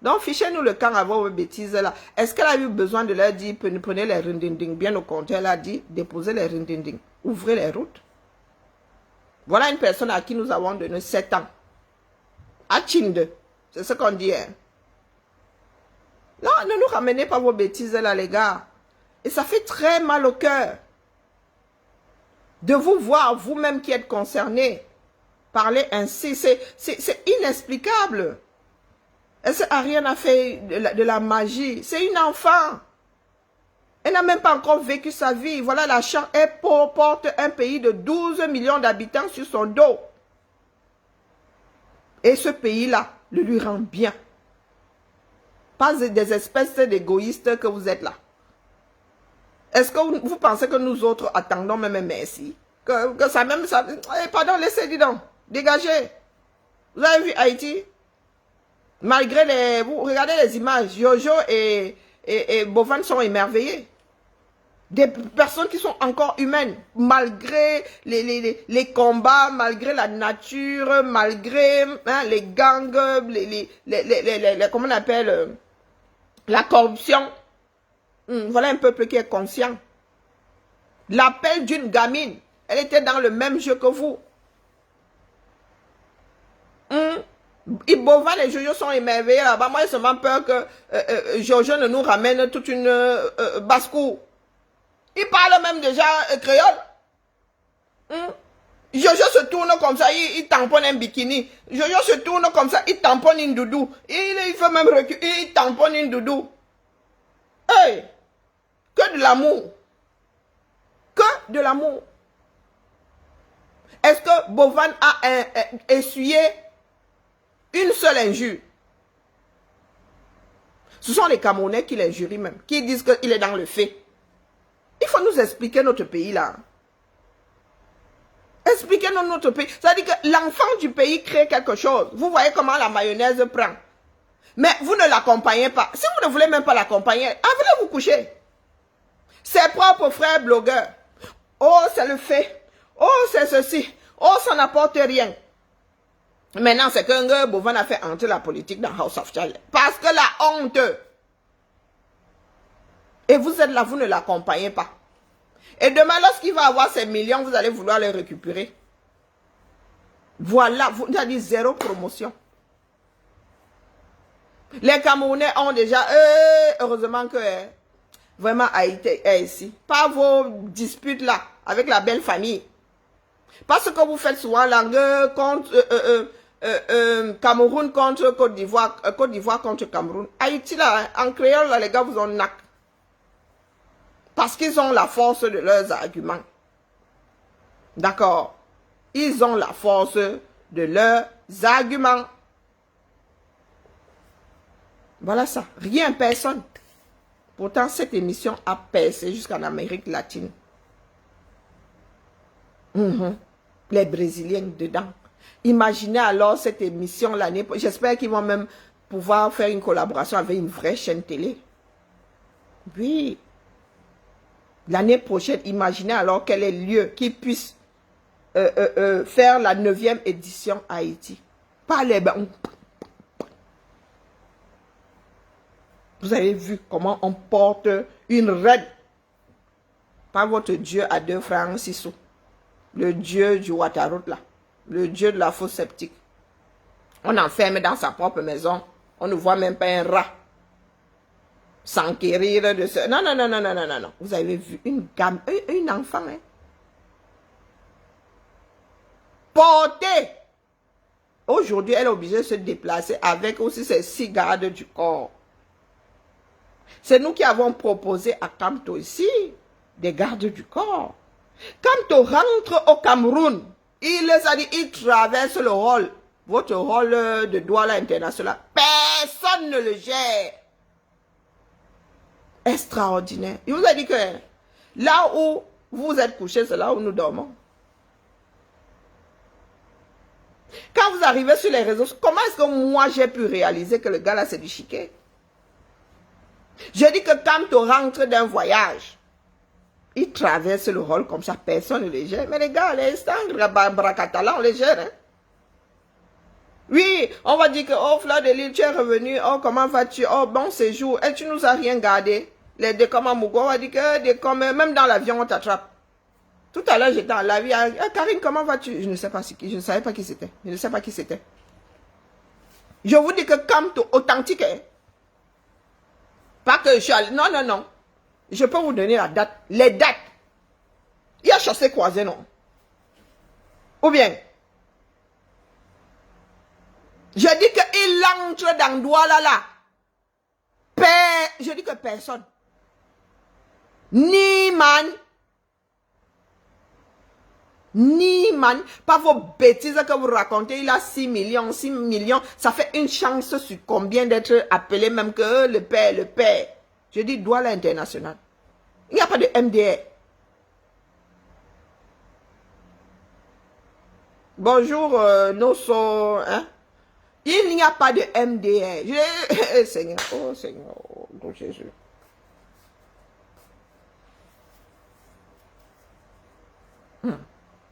Donc, fichez-nous le camp avant vos bêtises là. Est-ce qu'elle a eu besoin de leur dire, prenez les rindinding? Bien au contraire, elle a dit, déposez les rindinding. Ouvrez les routes. Voilà une personne à qui nous avons donné 7 ans. À Chinde. C'est ce qu'on dit. Hein. Non, ne nous ramenez pas vos bêtises là, les gars. Et ça fait très mal au cœur de vous voir, vous-même qui êtes concernés, parler ainsi. C'est inexplicable. Ariane a fait de la magie. C'est une enfant. Elle n'a même pas encore vécu sa vie. Voilà la chance. Elle porte un pays de 12 millions d'habitants sur son dos. Et ce pays-là le lui rend bien. Pas des espèces d'égoïstes que vous êtes là. Est-ce que vous pensez que nous autres attendons même merci? Que ça même... Ça, pardon, laissez, dis donc. Dégagez. Vous avez vu Haïti? Malgré les... Vous regardez les images. Jojo et Bovan sont émerveillés. Des personnes qui sont encore humaines. Malgré les combats, malgré la nature, malgré les gangs, comment on appelle... la corruption. Voilà un peuple qui est conscient. L'appel d'une gamine. Elle était dans le même jeu que vous. Bovan et Jojo sont émerveillés là-bas. Moi, j'ai seulement peur que Jojo ne nous ramène toute une basse-cour. Il parle même déjà créole. Jojo se tourne comme ça, il tamponne un bikini. Jojo se tourne comme ça, il tamponne une doudou. Il fait même reculer, il tamponne une doudou. Hey! Que de l'amour. Que de l'amour. Est-ce que Bovan a essuyé une seule injure? Ce sont les Camerounais qui l'injurient même, qui disent qu'il est dans le fait. Il faut nous expliquer notre pays là. Expliquez-nous notre pays. C'est-à-dire que l'enfant du pays crée quelque chose. Vous voyez comment la mayonnaise prend. Mais vous ne l'accompagnez pas. Si vous ne voulez même pas l'accompagner, allez vous coucher. Ses propres frères blogueurs. Oh, c'est le fait. Oh, c'est ceci. Oh, ça n'apporte rien. Maintenant, c'est que Bovan a fait entrer la politique dans House of Child. Parce que la honte. Et vous êtes là, vous ne l'accompagnez pas. Et demain, lorsqu'il va avoir ces millions, vous allez vouloir les récupérer. Voilà, vous avez dit zéro promotion. Les Camerounais ont déjà, heureusement que vraiment Haïti est ici. Pas vos disputes là, avec la belle famille. Parce que vous faites souvent langue contre Cameroun contre Côte d'Ivoire contre Cameroun. Haïti là, en créole là, les gars vous ont nac. Parce qu'ils ont la force de leurs arguments. D'accord? Ils ont la force de leurs arguments. Voilà ça. Rien, personne. Pourtant, cette émission a percé jusqu'en Amérique latine. Les Brésiliens dedans. Imaginez alors cette émission l'année prochaine. J'espère qu'ils vont même pouvoir faire une collaboration avec une vraie chaîne télé. Oui. L'année prochaine, imaginez alors quel est le lieu qui puisse faire la 9e édition à Haïti. Pas les... Vous avez vu comment on porte une reine par votre Dieu à 2 francs 6 sous. Le Dieu du Waterroute là. Le Dieu de la fosse sceptique. On enferme dans sa propre maison. On ne voit même pas un rat s'enquérir de ce... Non, non, non, non, non, non, non, non. Vous avez vu une gamme, une enfant, hein? Portée. Aujourd'hui, elle est obligée de se déplacer avec aussi ses 6 gardes du corps. C'est nous qui avons proposé à Kamto ici des gardes du corps. Kamto rentre au Cameroun. Il les a dit, il traverse le rôle. Votre rôle de douane international. Personne ne le gère. Extraordinaire. Il vous a dit que là où vous êtes couché, c'est là où nous dormons. Quand vous arrivez sur les réseaux, comment est-ce que moi j'ai pu réaliser que le gars là c'est du chiquet? Je dis que quand tu rentres d'un voyage, il traverse le rôle comme ça, personne ne les gère. Mais les gars, les stangres, Bracatala, on les gère. Hein? Oui, on va dire que, oh, Fleur de Lille, tu es revenu, oh, comment vas-tu? Oh, bon séjour, et tu nous as rien gardé. Les Décom Mougo, on va dire que même dans l'avion, on t'attrape. Tout à l'heure, j'étais en la vie. Karine, comment vas-tu? Je ne sais pas je ne savais pas qui c'était. Je ne sais pas qui c'était. Je vous dis que Kamto, authentique, hein? Pas que je suis allé. Non, non, non. Je peux vous donner la date. Les dates. Il y a chassé croisé, non? Ou bien, je dis qu'il entre dans Douala là. Je dis que personne. Ni man. Ni man. Pas vos bêtises que vous racontez. Il a 6 millions. 6 millions. Ça fait une chance sur combien d'être appelé même que le père, le père. Je dis Douala international. Il n'y a pas de MDR. Bonjour, Nosso. Hein? Il n'y a pas de MDR. Seigneur, oh Seigneur, oh Jésus.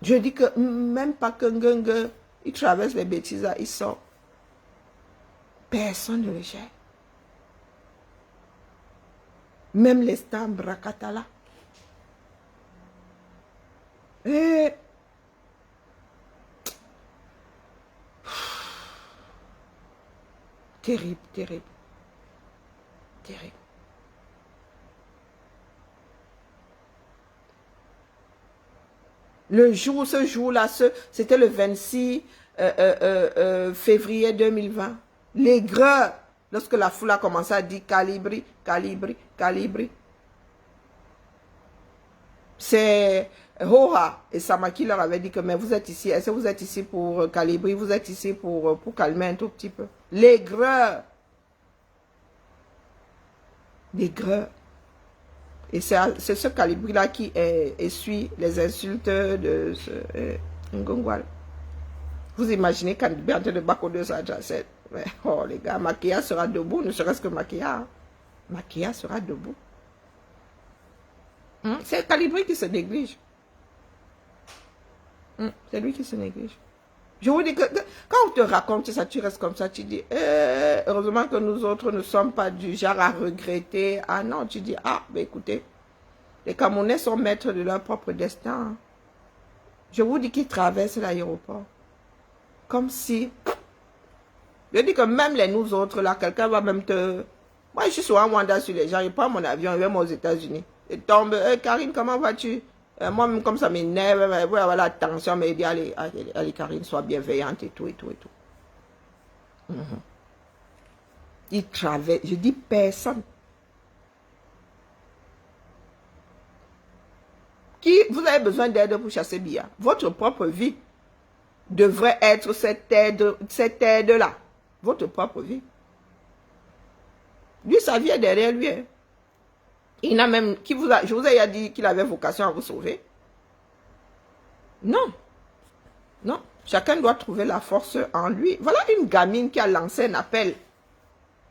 Je dis que même pas que Ngungue, il traverse les bêtises, il sort. Personne ne le gère. Même les stars Bracatala. Et... terrible, terrible. Terrible. Le jour, ce jour-là, c'était le 26 février 2020. L'aigreur, lorsque la foule a commencé à dire calibri, calibri, calibri. C'est Hoha et Sama qui leur avait dit que, mais vous êtes ici, est-ce que vous êtes ici pour calibrer, vous êtes ici pour calmer un tout petit peu. L'aigreur. L'aigreur. Et c'est ce Calibri-là qui essuie les insultes de ce Ngongwal. Vous imaginez Calibri en train de Bako de Sajacet. Oh les gars, Makia sera debout, ne serait-ce que Makia. Makia sera debout. C'est Calibri qui se néglige. C'est lui qui se néglige. Je vous dis que quand on te raconte ça, tu restes comme ça, tu dis, heureusement que nous autres ne sommes pas du genre à regretter. Ah non, tu dis, ah, ben écoutez, les Camerounais sont maîtres de leur propre destin. Je vous dis qu'ils traversent l'aéroport. Comme si, je dis que même les nous autres, là, quelqu'un va même te... Moi, je suis sur un mandat sur les gens, je prends mon avion, je vais aux États-Unis. Et tombe, Karine, comment vas-tu? Moi-même, comme ça m'énerve, voilà la tension, mais il dit, allez, Karine, sois bienveillante et tout, et tout, et tout. Il traverse, je dis personne. Qui, vous avez besoin d'aide pour chasser Bia. Votre propre vie devrait être cette aide-là. Votre propre vie. Lui, sa vie est derrière lui. Hein. Il n'a même, je vous ai dit qu'il avait vocation à vous sauver. Non. Non. Chacun doit trouver la force en lui. Voilà une gamine qui a lancé un appel.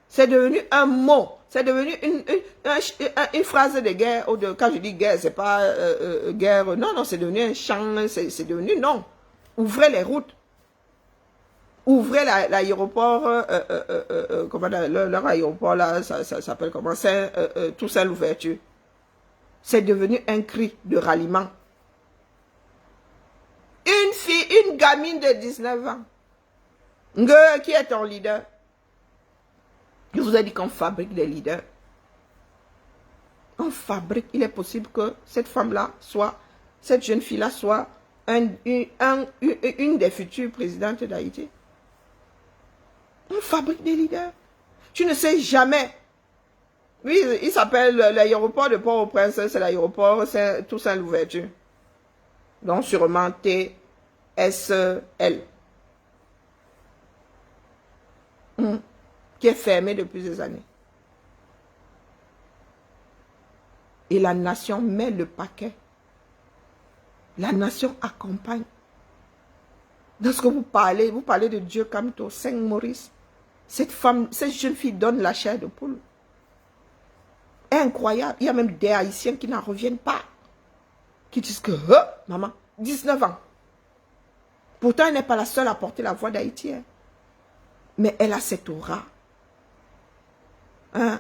C'est devenu un mot. C'est devenu une phrase de guerre. Ou de, quand je dis guerre, c'est pas guerre. Non, non, c'est devenu un chant. C'est devenu non. Ouvrez les routes. Ouvrez l'aéroport. Comment leur aéroport là, ça s'appelle comment? Toussaint l'ouverture. C'est devenu un cri de ralliement. Une fille, une gamine de 19 ans. Qui est ton leader? Je vous ai dit qu'on fabrique des leaders. On fabrique. Il est possible que cette femme-là soit, cette jeune fille-là soit une des futures présidentes d'Haïti. On fabrique des leaders. Tu ne sais jamais. Oui, il s'appelle l'aéroport de Port-au-Prince, c'est l'aéroport Toussaint l'ouverture. Donc sûrement TSL. Qui est fermé depuis des années. Et la nation met le paquet. La nation accompagne. Lorsque vous parlez de Dieu Kamto, Saint-Maurice. Cette jeune fille donne la chair de poule. Incroyable. Il y a même des Haïtiens qui n'en reviennent pas. Qui disent que, maman, 19 ans. Pourtant, elle n'est pas la seule à porter la voix d'Haïti. Hein. Mais elle a cette aura. Hein?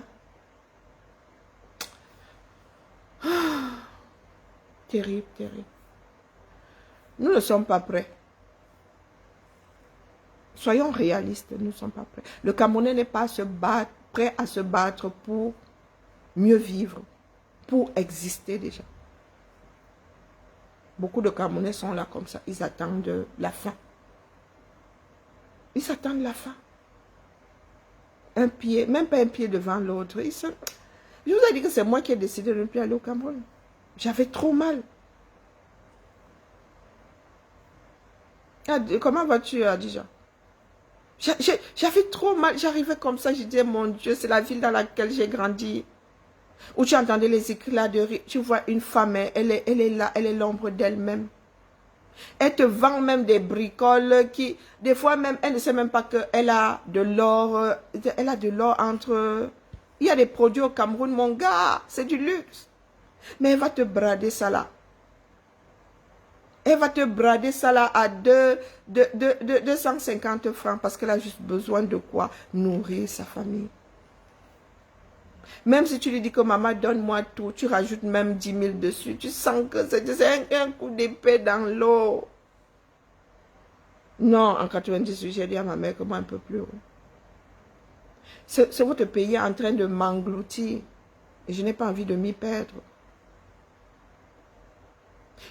Terrible, terrible. Nous ne sommes pas prêts. Soyons réalistes, nous ne sommes pas prêts. Le Camerounais n'est pas prêt à se battre pour mieux vivre, pour exister déjà. Beaucoup de Camerounais sont là comme ça, ils attendent la fin. Ils attendent la fin. Un pied, même pas un pied devant l'autre. Je vous ai dit que c'est moi qui ai décidé de ne plus aller au Cameroun. J'avais trop mal. Comment vas-tu, Adija? J'avais trop mal. J'arrivais comme ça, je disais, mon Dieu, c'est la ville dans laquelle j'ai grandi. Où tu entendais les éclats là de rire. Tu vois une femme, elle est là, elle est l'ombre d'elle-même. Elle te vend même des bricoles qui, des fois même, elle ne sait même pas qu'elle a de l'or. Elle a de l'or entre... Il y a des produits au Cameroun, mon gars, c'est du luxe. Mais elle va te brader ça là. Elle va te brader ça là à 250 francs parce qu'elle a juste besoin de quoi? Nourrir sa famille. Même si tu lui dis que maman, donne-moi tout, tu rajoutes même 10 000 dessus. Tu sens que c'est un coup d'épée dans l'eau. Non, en 98, j'ai dit à ma mère que moi, un peu plus haut. C'est votre pays en train de m'engloutir. Et je n'ai pas envie de m'y perdre.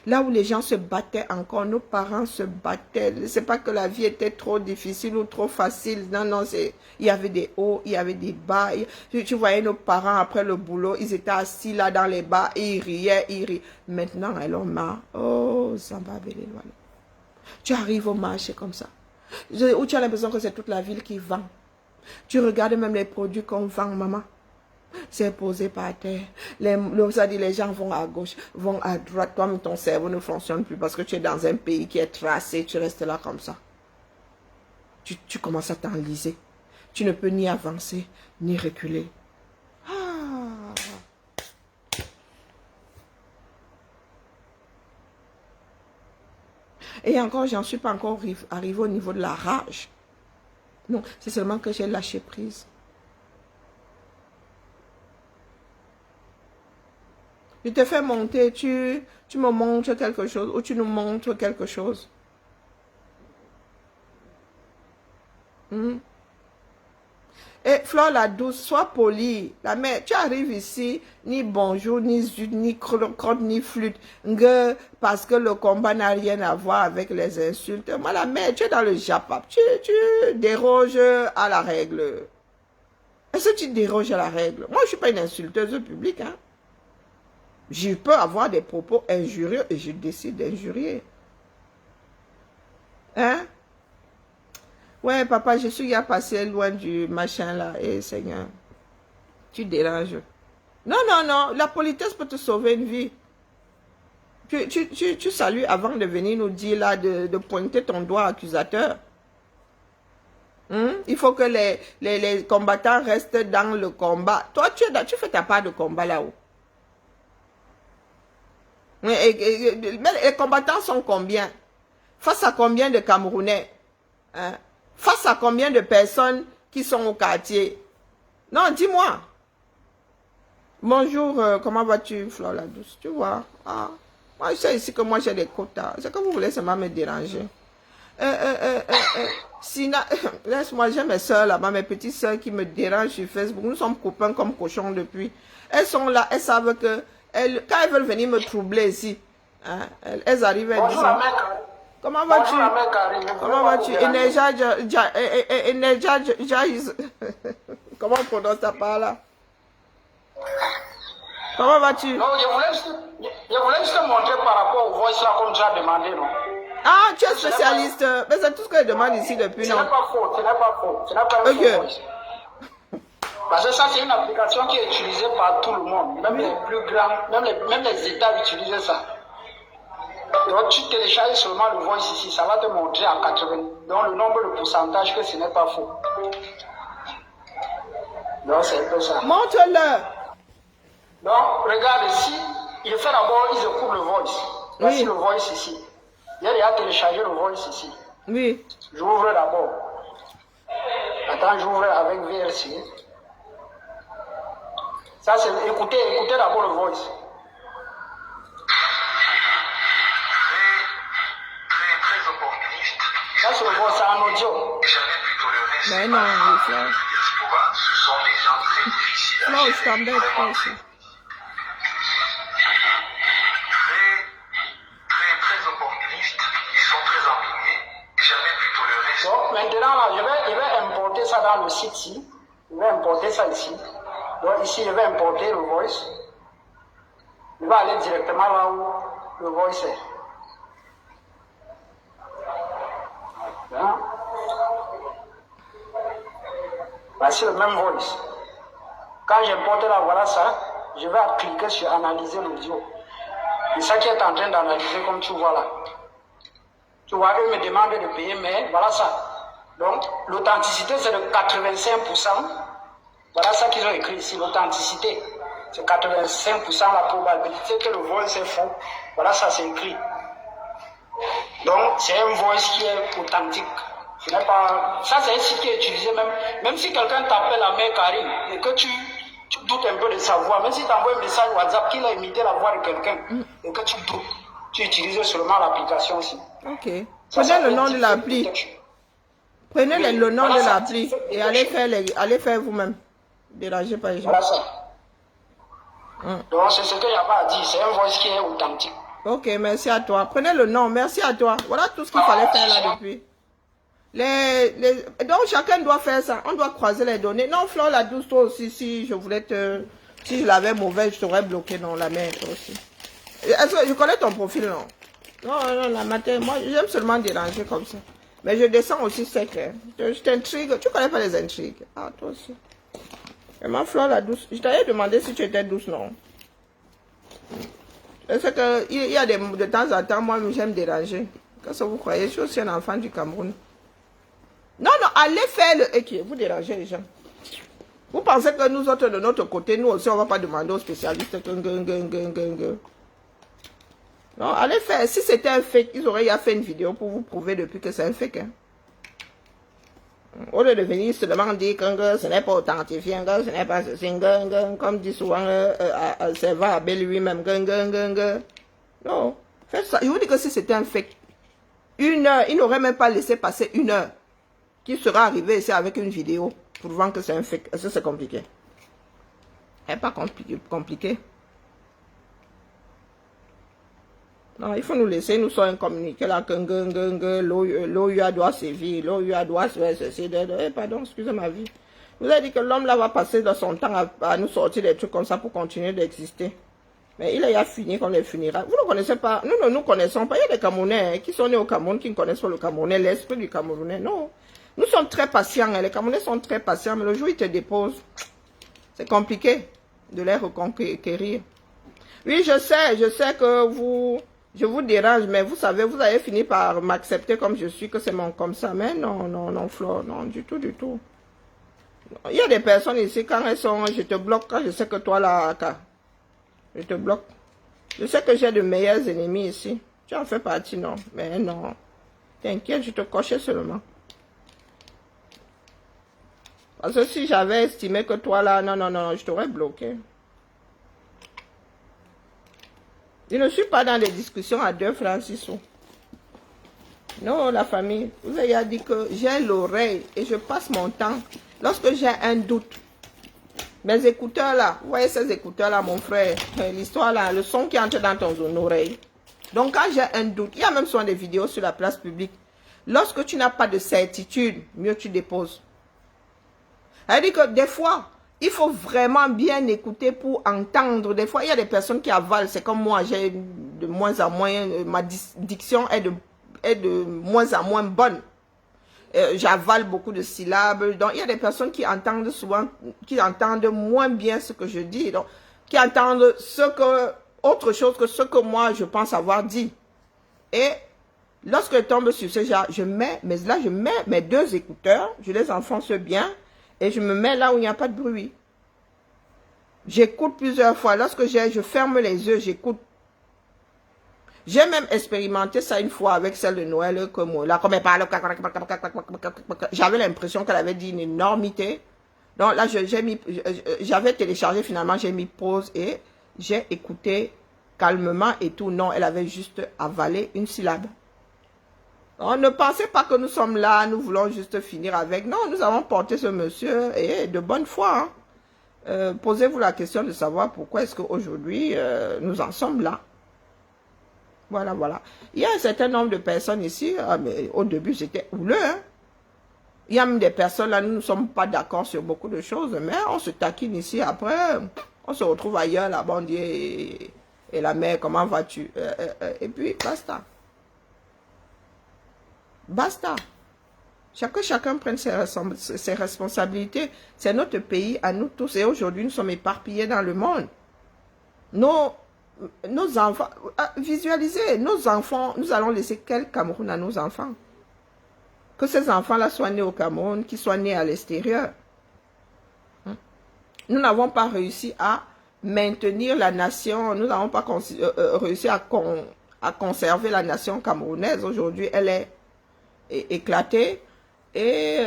Là où les gens se battaient encore, nos parents se battaient. C'est pas que la vie était trop difficile ou trop facile. Non, non, il y avait des hauts, il y avait des bas. Tu voyais nos parents après le boulot, ils étaient assis là dans les bas et ils riaient, ils riaient. Maintenant, elles ont marre. Oh, ça va avec les lois. Tu arrives au marché comme ça, où tu as l'impression que c'est toute la ville qui vend. Tu regardes même les produits qu'on vend, maman. C'est posé par terre. Les gens vont à gauche, vont à droite. Toi, ton cerveau ne fonctionne plus parce que tu es dans un pays qui est tracé. Tu restes là comme ça. Tu commences à t'enliser. Tu ne peux ni avancer, ni reculer. Ah. Et encore, j'en suis pas encore arrivé au niveau de la rage. Non, c'est seulement que j'ai lâché prise. Je te fais monter, tu me montres quelque chose ou tu nous montres quelque chose. Et Flore la douce, sois polie. La mère, tu arrives ici, ni bonjour, ni zut, ni crotte, ni flûte. Parce que le combat n'a rien à voir avec les insultes. Moi, la mère, tu es dans le japap. Tu déroges à la règle. Est-ce que tu déroges à la règle? Moi, je ne suis pas une insulteuse publique, hein. Je peux avoir des propos injurieux et je décide d'injurier. Hein? Ouais, papa, je suis passé loin du machin là. Eh, Seigneur, tu déranges. Non, non, non, la politesse peut te sauver une vie. Tu salues avant de venir nous dire là, de pointer ton doigt accusateur. Il faut que les combattants restent dans le combat. Toi, tu fais ta part de combat là-haut. Mais les combattants sont combien? Face à combien de Camerounais? Hein? Face à combien de personnes qui sont au quartier? Non, dis-moi. Bonjour, comment vas-tu, Flore la douce? Tu vois? Ah, moi, je sais ici que moi, j'ai des quotas. C'est que vous voulez seulement me déranger. Sina, laisse-moi, j'ai mes soeurs là-bas, mes petites soeurs qui me dérangent sur Facebook. Nous sommes copains comme cochons depuis. Elles sont là, elles savent que quand elles veulent venir me troubler ici, hein, elles arrivent à dire... Comment vas-tu? Comment vas-tu? Comment on prononce ta part là? Comment vas-tu? Non, je voulais juste te montrer par rapport au voice là, comme tu as demandé, non? Ah, tu es spécialiste. Mais c'est tout ce que je demande ici depuis, non? Ce n'est pas faux, ce n'est pas faux. Ce n'est pas un faux voice. Parce que ça, c'est une application qui est utilisée par tout le monde. Même les plus grands, même les États utilisent ça. Donc, tu télécharges seulement le voice ici, ça va te montrer à 80. Donc, le nombre de pourcentage que ce n'est pas faux. Donc, c'est un peu ça. Montre-le. Donc, regarde ici, il fait d'abord, il écoute le voice. Voici le voice ici. Il a téléchargé le voice ici. Oui. J'ouvre d'abord. Attends, j'ouvre avec VLC. Ça, c'est écoutez d'abord le voice. Très opportuniste. Ça, c'est le voice, c'est en audio. Jamais pu tolérer mais non, diaspora. Ce sont des gens très difficiles. Non, je t'embête aussi. Très opportunistes. Ils sont très embêtés. Jamais pu tolérer ça. Donc, maintenant, là, je vais importer ça dans le site ici. Je vais importer ça ici. Donc, ici, je vais importer le voice. Je vais aller directement là où le voice est. Hein? Voici le même voice. Quand j'importe là, voilà ça, je vais cliquer sur analyser l'audio. C'est ça qui est en train d'analyser comme tu vois là. Tu vois, eux me demandent de payer, mais voilà ça. Donc, l'authenticité, c'est de 85%. Voilà ça qu'ils ont écrit ici, l'authenticité. C'est 85% la probabilité que le voice est faux. Voilà ça, c'est écrit. Donc, c'est un voice qui est authentique. Ce n'est pas... Ça, c'est un site qui est utilisé même si quelqu'un t'appelle la mère Karine et que tu doutes un peu de sa voix, même si tu envoies un message WhatsApp qu'il a imité la voix de quelqu'un et que tu doutes, tu utilises seulement l'application aussi. Ok. Prenez le nom de l'appli. Prenez le nom de l'appli et allez faire vous-même. Dérangez pas les gens. Voilà ça. Donc, c'est ce que j'avais à dire. C'est un voice qui est authentique. Ok, merci à toi. Prenez le nom, merci à toi. Voilà tout ce qu'il fallait faire là depuis. Donc, chacun doit faire ça. On doit croiser les données. Non, Flore la douce, toi aussi, si je voulais te... Si je l'avais mauvais, je t'aurais bloqué dans la main, toi aussi. Est-ce que je connais ton profil, non? Non, non, la matin, moi, j'aime seulement déranger comme ça. Mais je descends aussi sec, hein. Je t'intrigue. Tu connais pas les intrigues? Ah, toi aussi. Vraiment, Flore la douce. Je t'avais demandé si tu étais douce, non? C'est que, il y a de temps en temps, moi, j'aime déranger. Qu'est-ce que vous croyez? Je suis aussi un enfant du Cameroun. Non, non, allez faire le équipe. Vous dérangez les gens. Vous pensez que nous autres, de notre côté, nous aussi, on ne va pas demander aux spécialistes que... Non, allez faire. Si c'était un fake, ils auraient fait une vidéo pour vous prouver depuis que c'est un fake. Hein. Au lieu de venir seulement dire que ce n'est pas authentifié, que ce n'est pas ceci, comme dit souvent Serva Abel lui-même. Non, faites ça. Je vous dis que si c'était un fake, 1 heure, il n'aurait même pas laissé passer 1 heure. Qui sera arrivé ici avec une vidéo prouvant que c'est un fake. Est-ce que c'est compliqué? C'est pas compliqué. Non, il faut nous laisser, nous sommes communiqués là, que l'OUA doit sévir, l'OUA doit faire ceci, pardon, excusez ma vie. Vous avez dit que l'homme là va passer de son temps à nous sortir des trucs comme ça pour continuer d'exister. Mais il a fini comme il finira. Vous ne connaissez pas, nous ne nous connaissons pas. Il y a des Camerounais qui sont nés au Cameroun qui ne connaissent pas le Camerounais, l'esprit du Camerounais, non. Nous sommes très patients, hein. Les Camerounais sont très patients, mais le jour où ils te déposent, c'est compliqué de les reconquérir. Oui, je sais que je vous dérange, mais vous savez, vous avez fini par m'accepter comme je suis, que c'est comme ça. Mais non, non, non, Flore, non, du tout, du tout. Il y a des personnes ici, quand elles sont, je te bloque, quand je sais que toi là, je te bloque. Je sais que j'ai de meilleurs ennemis ici. Tu en fais partie, non? Mais non. T'inquiète, je te cochais seulement. Parce que si j'avais estimé que toi là, non, non, non, je t'aurais bloqué. Je ne suis pas dans des discussions à 2 francs 6 sous. Non, la famille, vous avez dit que j'ai l'oreille et je passe mon temps. Lorsque j'ai un doute, mes écouteurs là, vous voyez ces écouteurs là, mon frère, l'histoire là, le son qui entre dans ton oreille. Donc quand j'ai un doute, il y a même souvent des vidéos sur la place publique. Lorsque tu n'as pas de certitude, mieux tu déposes. Elle dit que des fois, il faut vraiment bien écouter pour entendre. Des fois, il y a des personnes qui avalent. C'est comme moi, j'ai de moins en moins, ma diction est de moins en moins bonne. J'avale beaucoup de syllabes. Donc, il y a des personnes qui entendent souvent, qui entendent moins bien ce que je dis. Donc, qui entendent autre chose que ce que moi, je pense avoir dit. Et lorsque je tombe sur ce genre, je mets mes 2 écouteurs, je les enfonce bien. Et je me mets là où il n'y a pas de bruit. J'écoute plusieurs fois. Lorsque je ferme les yeux, j'écoute. J'ai même expérimenté ça une fois avec celle de Noël, comme là, comme elle parle. J'avais l'impression qu'elle avait dit une énormité. Donc là, j'avais téléchargé finalement, j'ai mis pause et j'ai écouté calmement et tout. Non, elle avait juste avalé une syllabe. On ne pensez pas que nous sommes là, nous voulons juste finir avec. Non, nous avons porté ce monsieur et de bonne foi. Hein. Posez-vous la question de savoir pourquoi est-ce qu'aujourd'hui, nous en sommes là. Voilà, voilà. Il y a un certain nombre de personnes ici, mais au début c'était houleux. Hein. Il y a même des personnes là, nous ne sommes pas d'accord sur beaucoup de choses, mais on se taquine ici. Après, on se retrouve ailleurs, là-bas, on dit, et la mère, comment vas-tu? Et puis, basta. Basta. Chacun prenne ses responsabilités. C'est notre pays à nous tous. Et aujourd'hui, nous sommes éparpillés dans le monde. Nos enfants, visualisez, nos enfants, nous allons laisser quel Cameroun à nos enfants? Que ces enfants-là soient nés au Cameroun, qu'ils soient nés à l'extérieur. Nous n'avons pas réussi à maintenir la nation. Nous n'avons pas réussi à conserver la nation camerounaise. Aujourd'hui, elle est éclaté et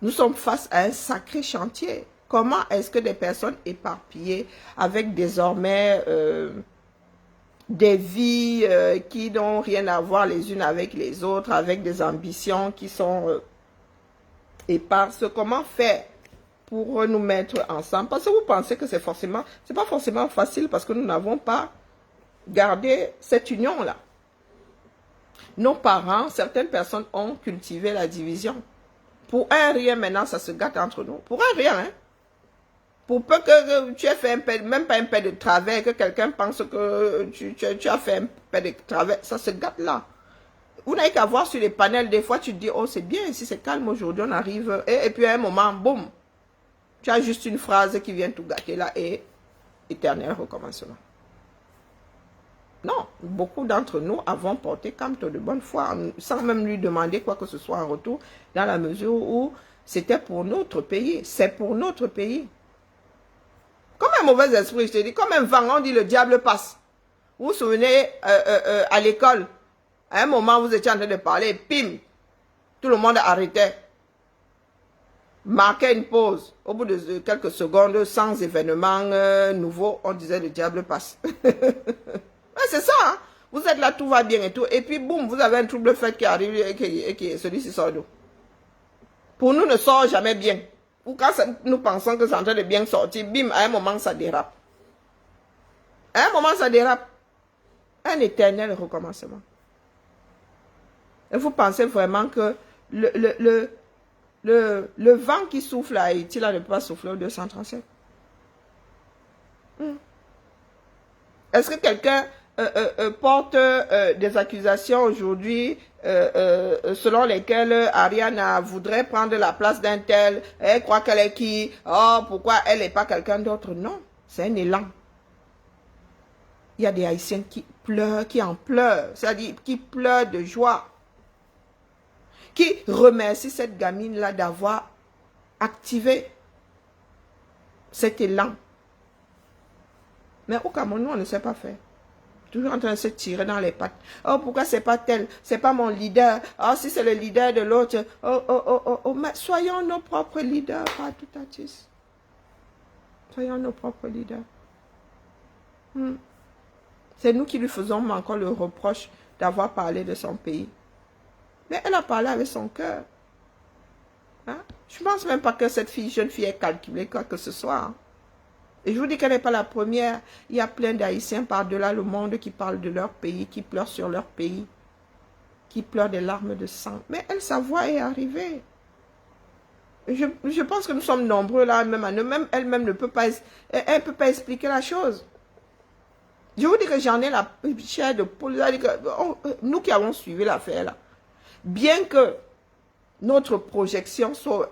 nous sommes face à un sacré chantier. Comment est-ce que des personnes éparpillées avec désormais des vies qui n'ont rien à voir les unes avec les autres, avec des ambitions qui sont éparses, comment faire pour nous mettre ensemble? Parce que vous pensez que c'est pas forcément facile parce que nous n'avons pas garder cette union-là. Nos parents, certaines personnes ont cultivé la division. Pour un rien, maintenant, ça se gâte entre nous. Pour un rien, hein. Pour peu que tu aies fait un peu, même pas un peu de travers, que quelqu'un pense que tu as fait un peu de travers, ça se gâte là. Vous n'avez qu'à voir sur les panels, des fois tu te dis, oh c'est bien, ici c'est calme aujourd'hui, on arrive, et puis à un moment, boum, tu as juste une phrase qui vient tout gâter là, et éternel recommencement. Non, beaucoup d'entre nous avons porté Camto de bonne foi, sans même lui demander quoi que ce soit en retour, dans la mesure où c'était pour notre pays, c'est pour notre pays. Comme un mauvais esprit, je te dis, comme un vent, on dit le diable passe. Vous vous souvenez, à l'école, à un moment, vous étiez en train de parler, pim, tout le monde arrêtait. Marquait une pause. Au bout de quelques secondes, sans événement nouveau, on disait le diable passe. Ouais, c'est ça, hein? Vous êtes là, tout va bien et tout. Et puis, boum, vous avez un trouble fait qui arrive et qui celui-ci sort d'où? Pour nous, ne sort jamais bien. Ou quand nous pensons que c'est en train de bien sortir, bim, à un moment, ça dérape. À un moment, ça dérape. Un éternel recommencement. Et vous pensez vraiment que le vent qui souffle à Haïti, là, ne peut pas souffler au 237? Est-ce que quelqu'un porte des accusations aujourd'hui selon lesquelles Ariane voudrait prendre la place d'un tel, elle croit qu'elle est qui, oh, pourquoi elle n'est pas quelqu'un d'autre? Non, c'est un élan. Il y a des Haïtiens qui pleurent, qui en pleurent, c'est-à-dire qui pleurent de joie, qui remercient cette gamine-là d'avoir activé cet élan. Mais au Cameroun, nous, on ne sait pas faire. Toujours en train de se tirer dans les pattes. Oh, pourquoi c'est pas tel? C'est pas mon leader. Oh, si c'est le leader de l'autre. Oh. Mais soyons nos propres leaders, pas tout à tous. Soyons nos propres leaders. C'est nous qui lui faisons encore le reproche d'avoir parlé de son pays. Mais elle a parlé avec son cœur. Hein? Je ne pense même pas que cette jeune fille ait calculé quoi que ce soit. Hein? Et je vous dis qu'elle n'est pas la première. Il y a plein d'Haïtiens par-delà le monde qui parlent de leur pays, qui pleurent sur leur pays, qui pleurent des larmes de sang. Mais elle, sa voix est arrivée. Je pense que nous sommes nombreux là, même elle-même ne peut pas, elle peut pas expliquer la chose. Je vous dis que j'en ai la chair de poule. Nous qui avons suivi l'affaire là, bien que notre projection soit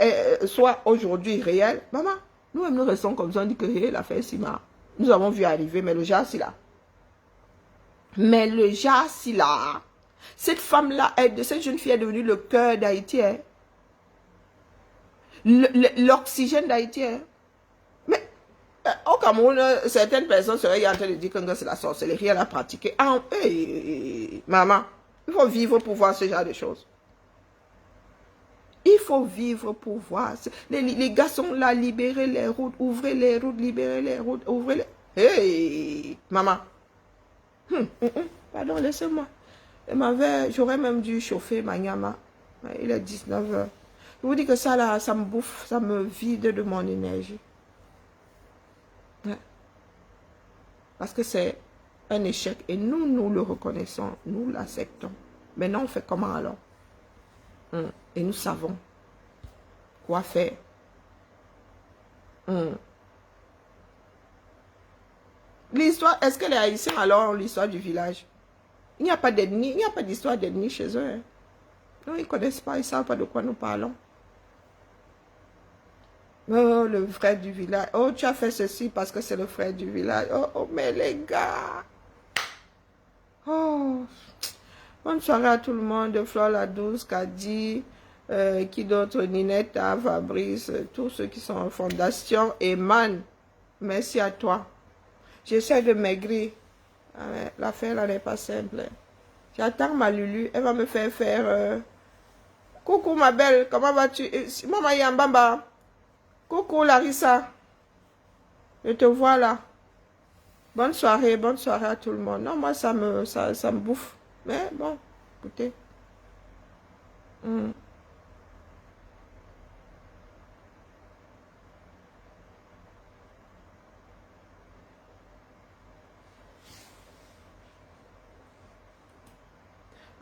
aujourd'hui réelle, maman, nous-mêmes nous restons comme ça, on dit que hey, l'affaire est si marre. Nous avons vu arriver, mais le jas, c'est là. Mais le jas, c'est là. Cette femme-là, cette jeune fille est devenue le cœur d'Haïti. Hein? L'oxygène d'Haïti. Hein? Mais au Cameroun, certaines personnes seraient en train de dire que c'est la sorcellerie, elle a pratiqué. Ah, maman, il faut vivre pour voir ce genre de choses. Il faut vivre pour voir. Les gars sont là, libérer les routes, ouvrez les routes, libérer les routes, ouvrez les... Hey, maman. Pardon, laissez-moi. J'aurais même dû chauffer ma nyama. Il est 19 h. Je vous dis que ça, là, ça me bouffe, ça me vide de mon énergie. Ouais. Parce que c'est un échec. Et nous le reconnaissons, nous l'acceptons. Maintenant, on fait comment alors? Et nous savons quoi faire. L'histoire, est-ce que les Haïtiens alors ont l'histoire du village? Il n'y a pas d'ennemis, il n'y a pas d'histoire d'ennemis chez eux. Hein. Non, ils ne connaissent pas, ils ne savent pas de quoi nous parlons. Oh, le frère du village. Oh, tu as fait ceci parce que c'est le frère du village. Oh, mais les gars. Oh. Bonne soirée à tout le monde. Flore la douce, Kadi, qui d'autre, Ninetta, Fabrice, tous ceux qui sont en fondation. Eman, merci à toi. J'essaie de maigrir. Ah ouais, l'affaire là n'est pas simple. J'attends ma Lulu. Elle va me faire coucou ma belle, comment vas-tu? Maman Yambamba. Coucou Larissa. Je te vois là. Bonne soirée à tout le monde. Non, moi ça me bouffe. Mais bon, écoutez.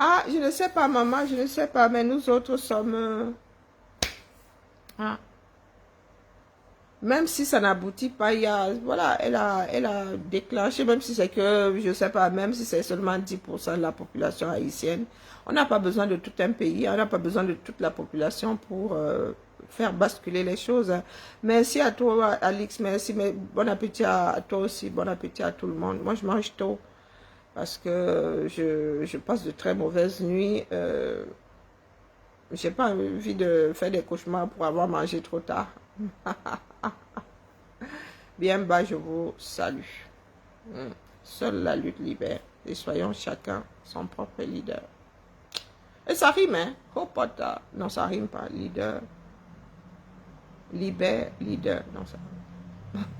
Ah, je ne sais pas, maman, je ne sais pas, mais nous autres sommes... ah. Même si ça n'aboutit pas, il y a, voilà, elle a déclenché, même si c'est que, je ne sais pas, même si c'est seulement 10% de la population haïtienne, on n'a pas besoin de tout un pays, on n'a pas besoin de toute la population pour faire basculer les choses. Merci à toi, Alix, merci, mais bon appétit à toi aussi, bon appétit à tout le monde. Moi, je mange tôt parce que je passe de très mauvaises nuits. J'ai pas envie de faire des cauchemars pour avoir mangé trop tard. Bien bas, je vous salue. Seule la lutte libère. Et soyons chacun son propre leader. Et ça rime, hein? Hopota. Non, ça rime pas. Leader. Libère, leader. Non, ça rime.